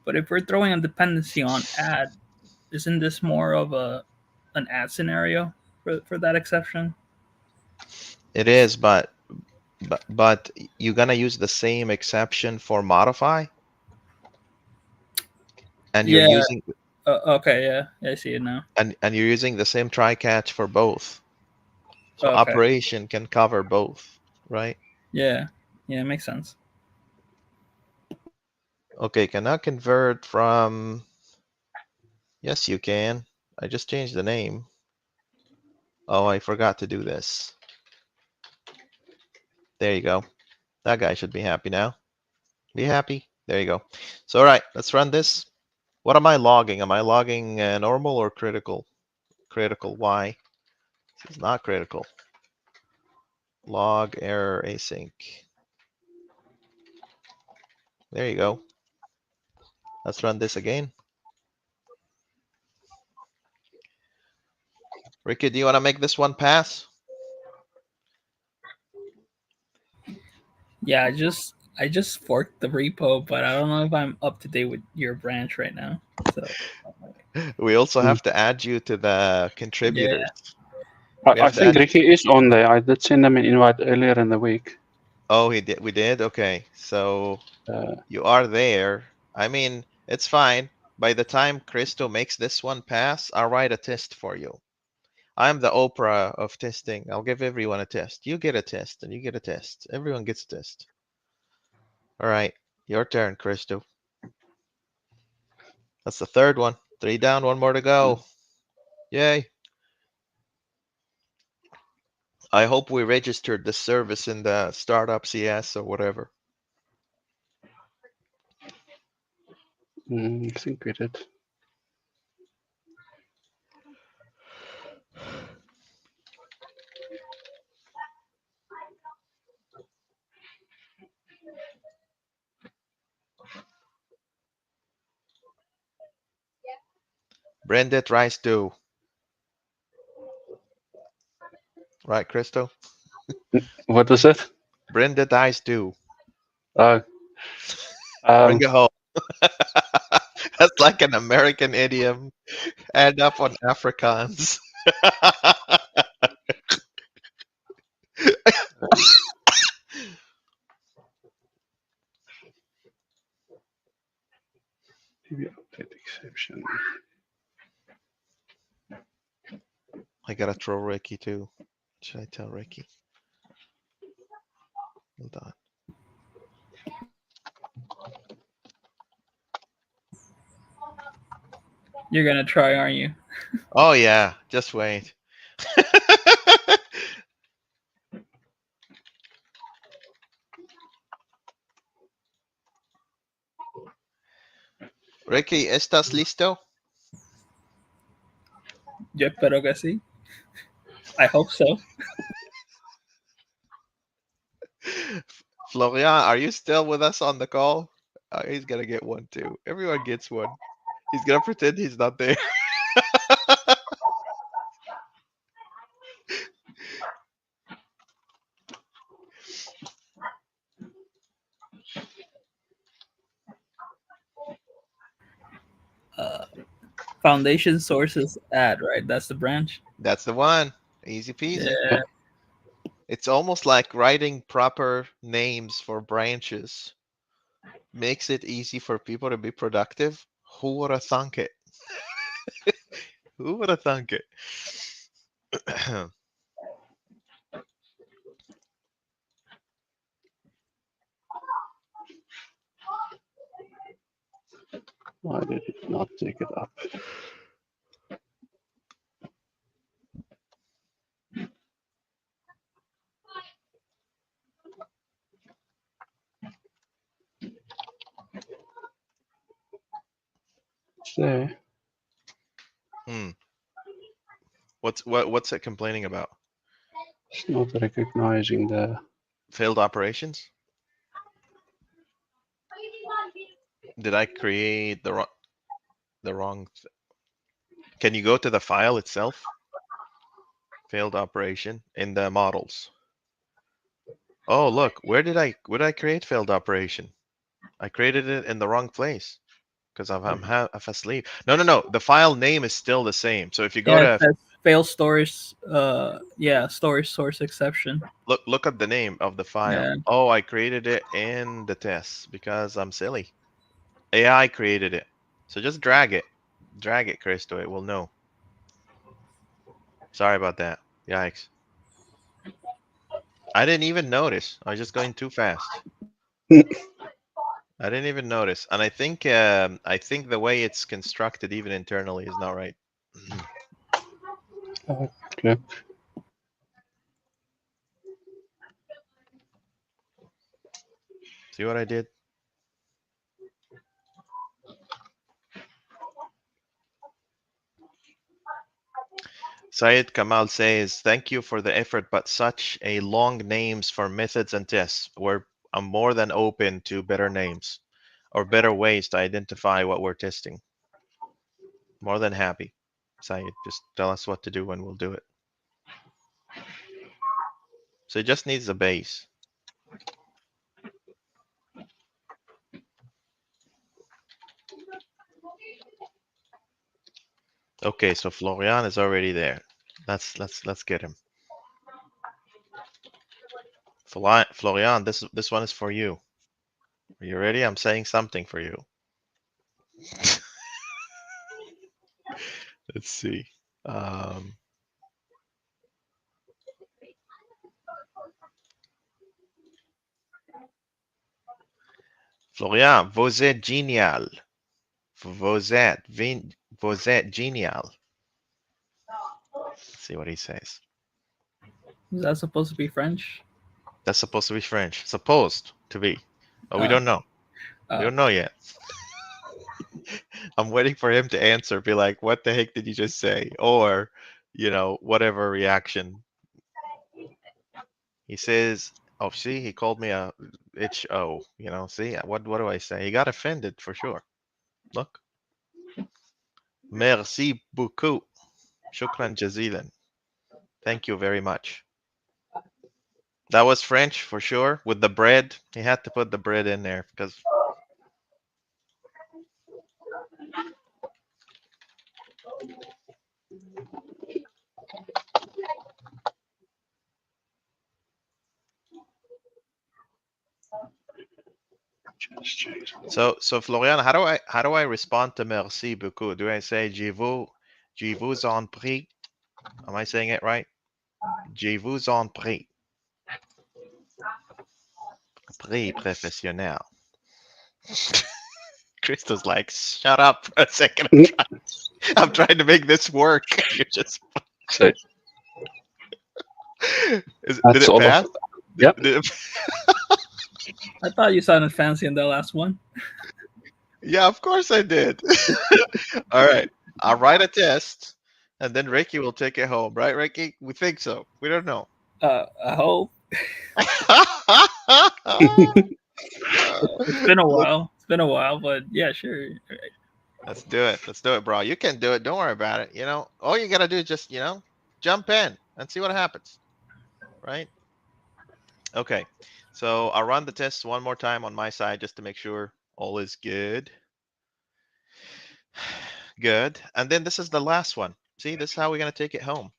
But if we're throwing a dependency on add, isn't this more of a an add scenario for that exception? It is, but you're gonna use the same exception for modify, and you're Yeah. using Okay. Yeah. I see it now. and you're using the same try catch for both. So Okay. operation can cover both, right? Yeah. Yeah. It makes sense. Okay, cannot convert from. Yes, you can. I just changed the name. Oh, I forgot to do this. There you go. That guy should be happy now. Be happy. There you go. So, all right, let's run this. What am I logging? Am I logging normal or critical? Critical. Why? This is not critical. Log error async. There you go. Let's run this again. Ricky, do you want to make this one pass? Yeah. I just forked the repo, but I don't know if I'm up to date with your branch right now. So. We also Hmm. have to add you to the contributors. We I have to think add. Ricky is on there. I did send him an invite earlier in the week. Oh, he did. We did. Okay, so Uh, you are there. I mean, it's fine. By the time Christo makes this one pass, I'll write a test for you. I'm the Oprah of testing. I'll give everyone a test. You get a test, and you get a test. Everyone gets a test. All right, your turn, Christo. That's the third one. 3 down, 1 more to go. Yay. I hope we registered this service in the startup CS or whatever. I think we did. Branded rice stew. Right, Christo? What was it? Branded rice stew. Oh, Bring it home. That's like an American idiom. End up on Afrikaans. maybe update exception. I gotta throw Ricky too. Should I tell Ricky? Hold on. You're gonna try, aren't you? Oh yeah, just wait. Ricky, ¿estás listo? Yo espero que sí. I hope so. Florian, are you still with us on the call? He's gonna get one too. Everyone gets one. He's gonna pretend he's not there. Foundation sources add, right? That's the branch. That's the one. Easy peasy. Yeah. It's almost like writing proper names for branches. Makes it easy for people to be productive. Who would have thunk it? Who would have thunk it? Why did it not take it up? It's there. Hmm. What's it complaining about? It's not recognizing the. Failed operations? Did I create the wrong? Can you go to the file itself? Failed operation in the models. Oh, look, where did I create failed operation? I created it in the wrong place because I'm half asleep. No. The file name is still the same. So if you go Yeah, to fail storage. Yeah, storage source exception. Look at the name of the file. Yeah. Oh, I created it in the test because I'm silly. AI created it. So just drag it. Drag it, Cristo. It will know. Sorry about that. Yikes. I didn't even notice. I was just going too fast. I didn't even notice. And I think the way it's constructed even internally is not right. Okay. See what I did? Syed Kamal says, thank you for the effort, but such a long names for methods and tests. I'm more than open to better names or better ways to identify what we're testing. More than happy. Syed, just tell us what to do and we'll do it. So it just needs a base. Okay, so Florian is already there. Let's get him. Florian, this one is for you. Are you ready? I'm saying something for you. Let's see. Florian, vous êtes génial. Vous êtes génial. Let's see what he says. Is that supposed to be French? That's supposed to be French. Supposed to be. But we don't know. We don't know yet. I'm waiting for him to answer, be like, what the heck did you just say? Or, whatever reaction. He says, oh, see, he called me a HO, see, what do I say? He got offended for sure. Look. Merci beaucoup. Shukran jazilan. Thank you very much. That was French for sure. With the bread, he had to put the bread in there because. So Florian, how do I respond to merci beaucoup? Do I say je vous en prie? Am I saying it right? Je vous en prie. Prie professionnel. Christo's like, shut up for a second. I'm trying to make this work. You're just. So Did that's it all pass? of. Yep. I thought you sounded fancy in the last one. Yeah, of course I did. All right. I'll write a test and then Ricky will take it home, right, Ricky? We think so. We don't know. I hope. It's been a while. It's been a while, but yeah, sure. Let's do it. Let's do it, bro. You can do it. Don't worry about it. All you got to do is just, jump in and see what happens. Right? Okay. So I'll run the test one more time on my side just to make sure all is good. Good. And then this is the last one. See, this is how we're going to take it home.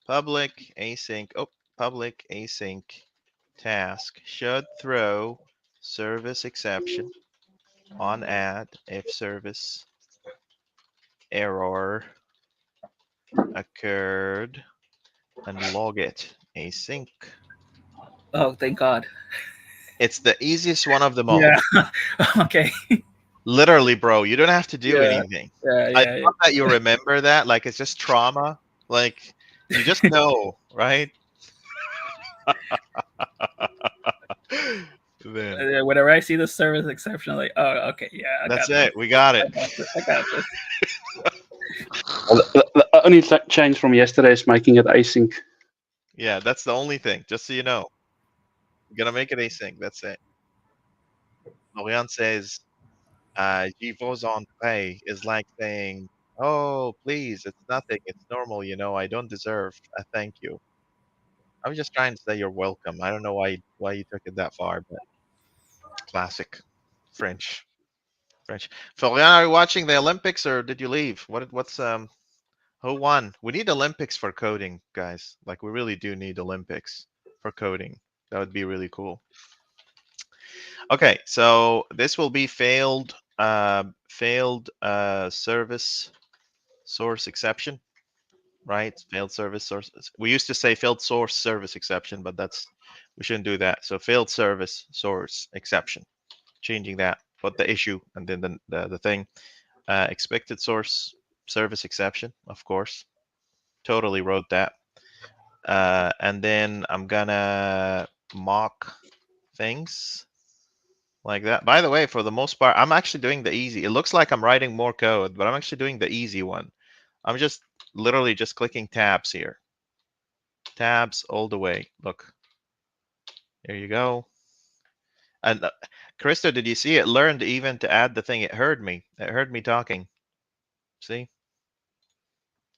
Public async task should throw service exception on add if service error occurred and log it async. Oh, thank God. It's the easiest one of them all. Yeah. Okay. Literally, bro, you don't have to do anything. Yeah. I thought that you remember that, like it's just trauma. Like you just know, right? Man. Whenever I see the service exception, I'm like, oh, okay, yeah. That's it. We got it. I got this. Well, the only change from yesterday is making it async. Yeah, that's the only thing. Just so you know, you're gonna make it async. That's it. Lorian says, "Je vous en prie" is like saying, "Oh, please, it's nothing. It's normal. I don't deserve a thank you." I was just trying to say you're welcome. I don't know why you took it that far, but classic French. Florian, are you watching the Olympics or did you leave? What's Who won? We need Olympics for coding, guys. Like we really do need Olympics for coding. That would be really cool. Okay, so this will be failed service source exception, right? Failed service source. We used to say failed source service exception, but we shouldn't do that. So failed service source exception, changing that, put the issue and then the thing. Expected source service exception, of course. Totally wrote that. And then I'm gonna mock things like that. By the way, for the most part, I'm actually doing the easy. It looks like I'm writing more code, but I'm actually doing the easy one. I'm just literally just clicking tabs here. Tabs all the way. Look. There you go. And Krista, did you see it learned even to add the thing? It heard me. It heard me talking. See?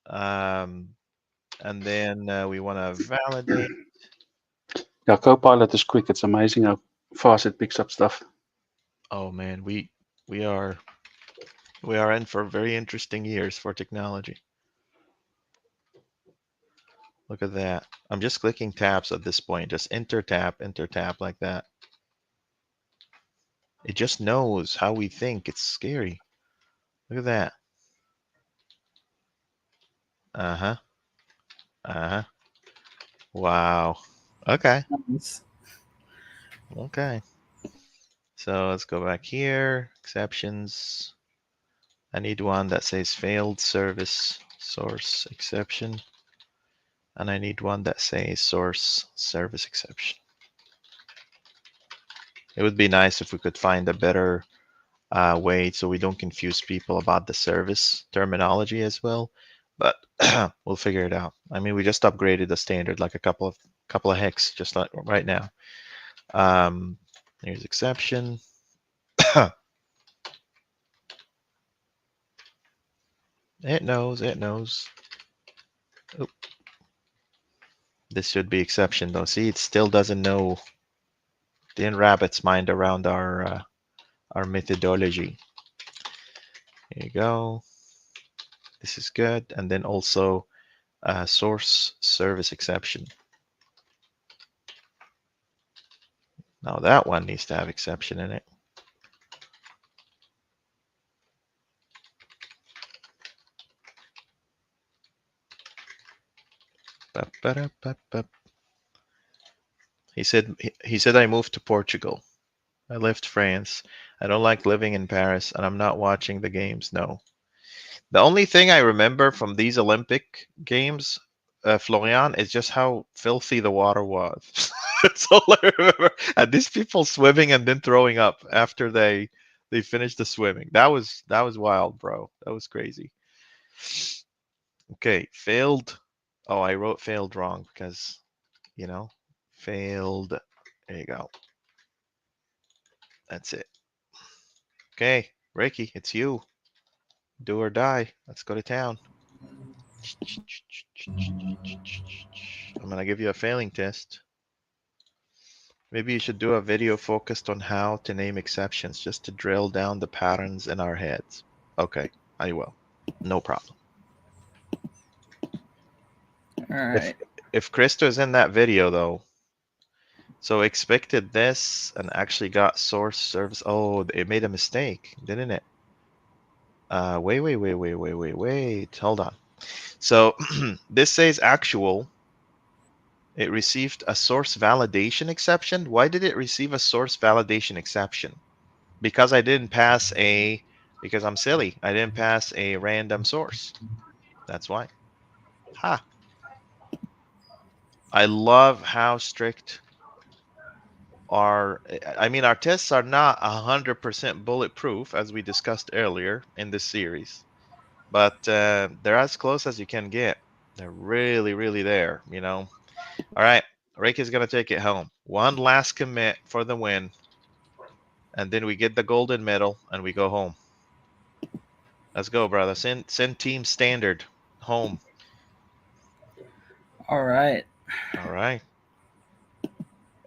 And then we want to validate. Yeah, Copilot is quick. It's amazing how fast it picks up stuff. Oh man, we are in for very interesting years for technology. Look at that. I'm just clicking tabs at this point. Just enter tab like that. It just knows how we think. It's scary. Look at that. Uh-huh. Uh-huh. Wow. Okay. Nice. Okay. So let's go back here. Exceptions. I need one that says failed service source exception. And I need one that says source service exception. It would be nice if we could find a better way so we don't confuse people about the service terminology as well. But we'll figure it out. I mean, we just upgraded the standard like a couple of hicks just like right now. Here's exception. It knows. Oop. This should be exception though. See, it still doesn't know the rabbit's mind around our methodology. Here you go. This is good. And then also source service exception. Now that one needs to have exception in it. He said I moved to Portugal. I left France. I don't like living in Paris, and I'm not watching the games. No. The only thing I remember from these Olympic games, Florian, is just how filthy the water was. That's all I remember. And these people swimming and then throwing up after they finished the swimming. That was wild, bro. That was crazy. Okay, failed. Oh, I wrote failed wrong because, failed. There you go. That's it. Okay, Ricky, it's you. Do or die. Let's go to town. I'm gonna give you a failing test. Maybe you should do a video focused on how to name exceptions just to drill down the patterns in our heads. Okay, I will. No problem. All right. If Krista is in that video though, so expected this and actually got source service. Oh, it made a mistake, didn't it? Wait. Hold on. So this says actual. It received a source validation exception. Why did it receive a source validation exception? Because because I'm silly. I didn't pass a random source. That's why. Ha. I love how strict our tests are not 100% bulletproof, as we discussed earlier in this series, but they're as close as you can get. They're really, really there, All right, Rick is gonna take it home. One last commit for the win, and then we get the golden medal and we go home. Let's go, brother. Send team standard home. All right. All right.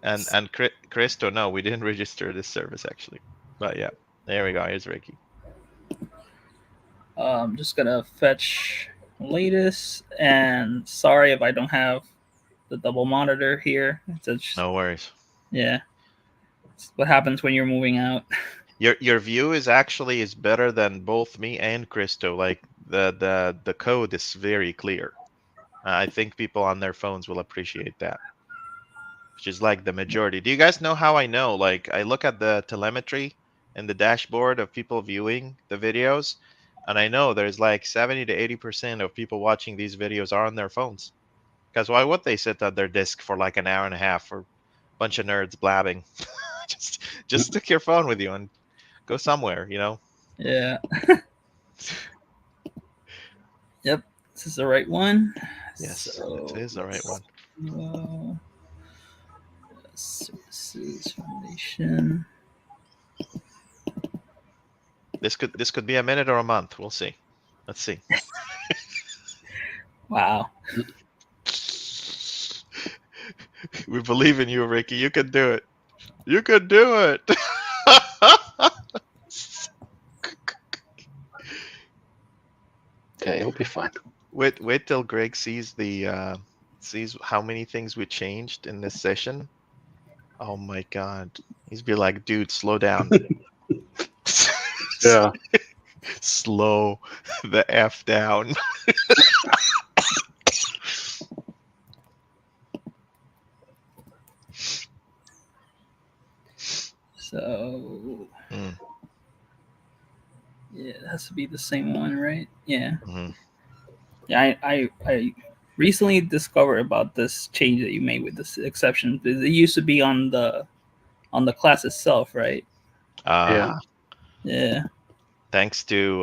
And Cristo, no, we didn't register this service actually. But yeah, there we go. Here's Ricky. I'm just gonna fetch latest. And sorry if I don't have the double monitor here. It's just, No worries. yeah, it's what happens when you're moving out. Your view is better than both me and Christo. Like the code is very clear. I think people on their phones will appreciate that, which is like the majority. Do you guys know how I know? Like I look at the telemetry and the dashboard of people viewing the videos, and I know there's like 70 to 80% of people watching these videos are on their phones. Because why would they sit at their desk for like an hour and a half for a bunch of nerds blabbing? just stick your phone with you and go somewhere, you know? Yeah. Yep. This is the right one. Yes, So, it is the right one. Services Foundation. This could be a minute or a month. We'll see. Let's see. Wow. We believe in you, Ricky. You can do it. You can do it. Okay, it'll be fine. Wait till Greg sees sees how many things we changed in this session. Oh my God. He's be like, dude, slow down. Yeah. Slow the F down. So, Mm, yeah, it has to be the same one, right? Yeah. mhm. Yeah, I recently discovered about this change that you made with this exception. It used to be on the class itself, right? Yeah. Yeah. Thanks to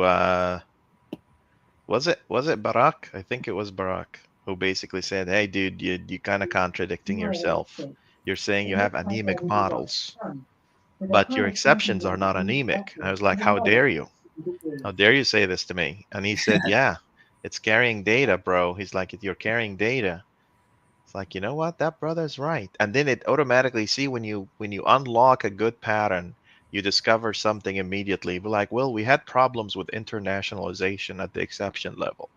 was it Barack? I think it was Barack who basically said, "Hey, dude, you kind of contradicting yourself. You're saying you have anemic models, but your exceptions are not anemic." I was like, "How dare you? How dare you say this to me?" And he said, "Yeah, it's carrying data, bro." He's like, "You're carrying data." It's like, you know what? That brother's right. And then it automatically see when you unlock a good pattern, you discover something immediately. Be like, well, we had problems with internationalization at the exception level.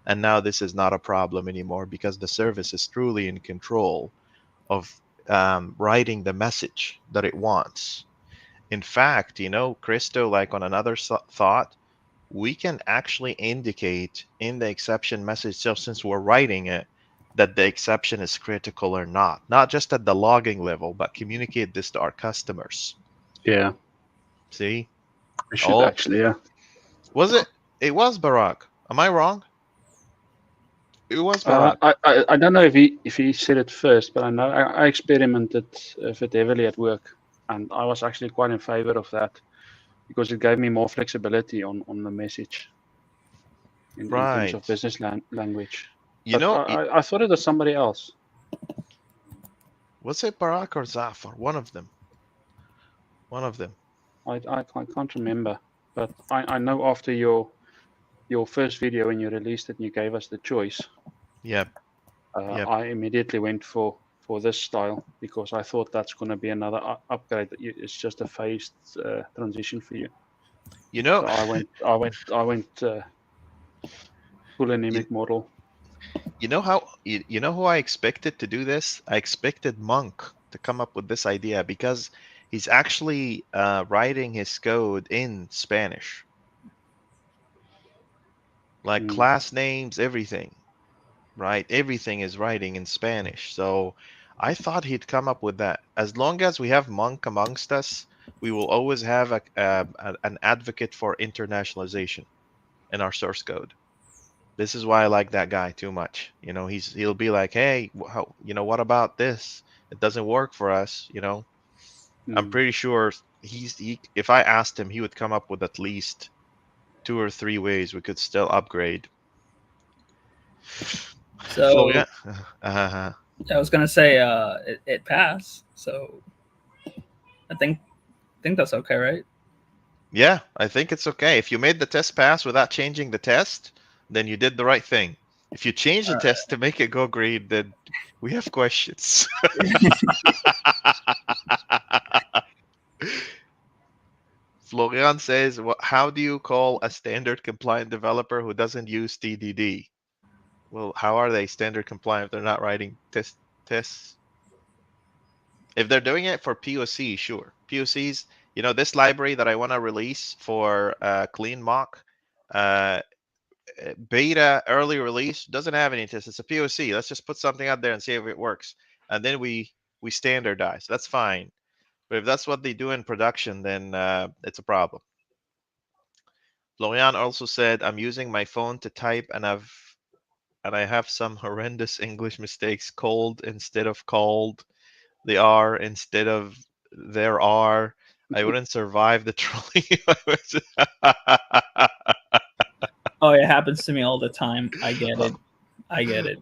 And now this is not a problem anymore because the service is truly in control of writing the message that it wants. In fact, you know, Christo, like on another thought, we can actually indicate in the exception message, so since we're writing it, that the exception is critical or not, not just at the logging level, but communicate this to our customers. Yeah. See? We should Oh, actually, yeah. was it? It was Barack. Am I wrong? It was Barack. I don't know if he said it first, but I know I experimented with it heavily at work, and I was actually quite in favor of that because it gave me more flexibility on the message in terms of Right. business language. You But know, I thought it was somebody else. was it Barack or Zafar? One of them. One of them. I can't remember, but I know after your first video when you released it and you gave us the choice, Yep. Yep. I immediately went for this style because I thought that's going to be another upgrade. It's just a phased transition for you. You know, So I went full you, anemic model. you know how you know who I expected to do this? I expected Monk to come up with this idea because he's actually writing his code in Spanish, like class names, everything, right? Everything is writing in Spanish. So I thought he'd come up with that. As long as we have Monk amongst us, we will always have an advocate for internationalization in our source code. This is why I like that guy too much. You know, he'll be like, "Hey, how, you know, what about this? It doesn't work for us." You know, I'm pretty sure if I asked him, he would come up with at least 2 or 3 ways we could still upgrade. So Florian, uh, I was gonna say, it passed. So I think that's okay, right? yeah, I think it's okay. If you made the test pass without changing the test, then you did the right thing. If you change the test to make it go green, then we have questions. Florian says, how do you call a standard compliant developer who doesn't use TDD? Well, how are they standard compliant if they're not writing tests? If they're doing it for POC, sure. POCs, this library that I want to release for clean mock, uh, beta early release doesn't have any tests. It's a POC. Let's just put something out there and see if it works. And then we standardize. That's fine. But if that's what they do in production, then it's a problem. Florian also said, I'm using my phone to type and I have some horrendous English mistakes. Cold instead of called. The R instead of there are. I wouldn't survive the trolling. Oh, it happens to me all the time. I get it. I get it.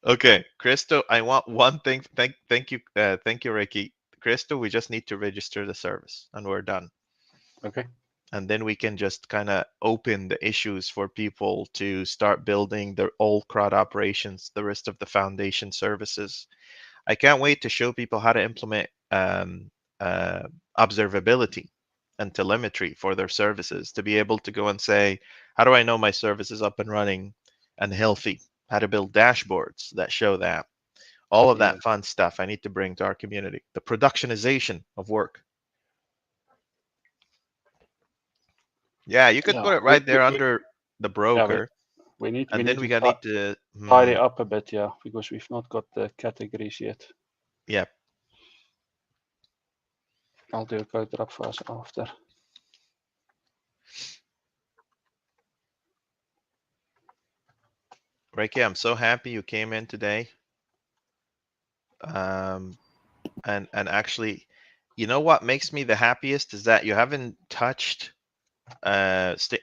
Okay, Christo, I want one thing. Thank you, Ricky. Christo, we just need to register the service, and we're done. Okay. And then we can just kind of open the issues for people to start building their old CRUD operations, the rest of the foundation services. I can't wait to show people how to implement observability and telemetry for their services, to be able to go and say, how do I know my service is up and running and healthy? How to build dashboards that show that. All of that fun stuff I need to bring to our community. The productionization of work. Yeah, you could put it right there under the broker. We need and then we to need to tidy up a bit, because we've not got the categories yet. Yeah. I'll do a code drop for us after. Reiki, I'm so happy you came in today. And actually, what makes me the happiest is that you haven't touched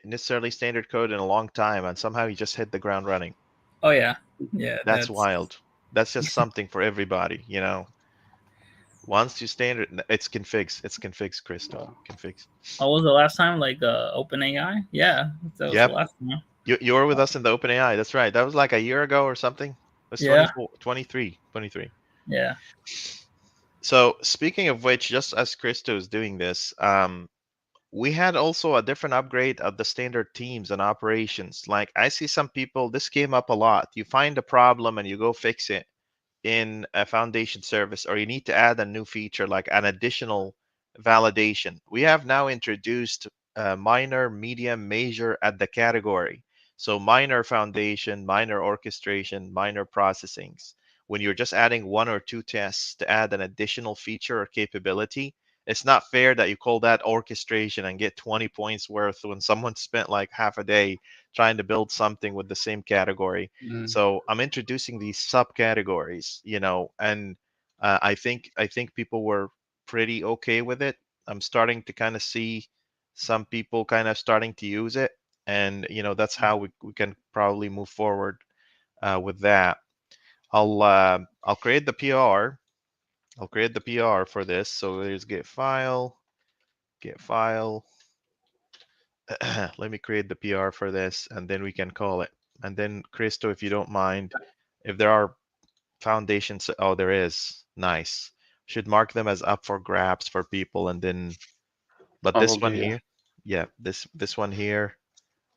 necessarily standard code in a long time, and somehow you just hit the ground running. Oh yeah, yeah. That's wild. That's just something for everybody, Once you standard, it's configs. It's configs, Crystal. Configs. What was the last time? Like OpenAI? Yeah, that was the last time. You were with us in the OpenAI. That's right. That was like a year ago or something. It was 23. Yeah. So speaking of which, just as Christo is doing this, we had also a different upgrade of the standard teams and operations. Like I see some people, this came up a lot. You find a problem and you go fix it in a foundation service, or you need to add a new feature like an additional validation. We have now introduced minor, medium, major at the category. So minor foundation, minor orchestration, minor processings. When you're just adding one or two tests to add an additional feature or capability, it's not fair that you call that orchestration and get 20 points worth when someone spent like half a day trying to build something with the same category. So I'm introducing these subcategories, and I think people were pretty okay with it. I'm starting to kind of see some people kind of starting to use it, and that's how we can probably move forward with that. I'll create the PR. I'll create the PR for this. So there's get file. Let me create the PR for this, and then we can call it. And then Christo, if you don't mind, if there are foundations, oh, there is. Nice. Should mark them as up for grabs for people, and then, but this one here, yeah, this one here.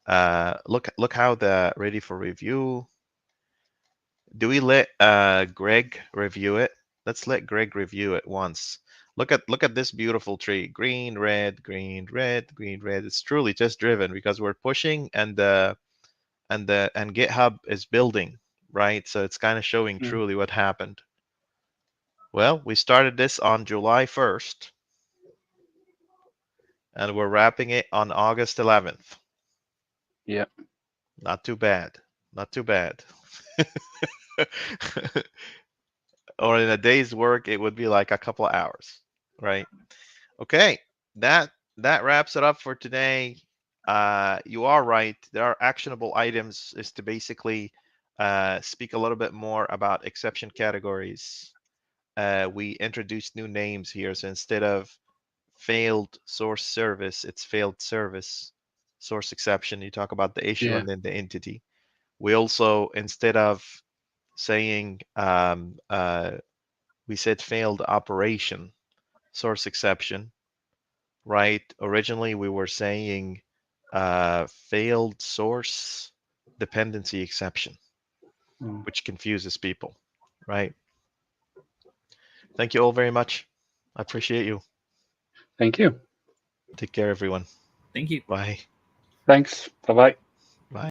Look how the ready for review. Do we let Greg review it? Let's let Greg review it once. Look at this beautiful tree. Green, red, green, red, green, red. It's truly just driven because we're pushing and GitHub is building, right? So it's kind of showing truly what happened. Well, we started this on July 1st and we're wrapping it on August 11th. Yeah. Not too bad. Not too bad. Or in a day's work, it would be like a couple of hours, right? Okay, that wraps it up for today. You are right. There are actionable items is to basically speak a little bit more about exception categories. We introduced new names here. So instead of failed source service, it's failed service source exception. You talk about the issue and then the entity. We also, instead of saying, we said failed operation source exception, right? Originally, we were saying failed source dependency exception, Mm. which confuses people, right? Thank you all very much. I appreciate you. Thank you. Take care, everyone. Thank you. Bye. Thanks. Bye bye.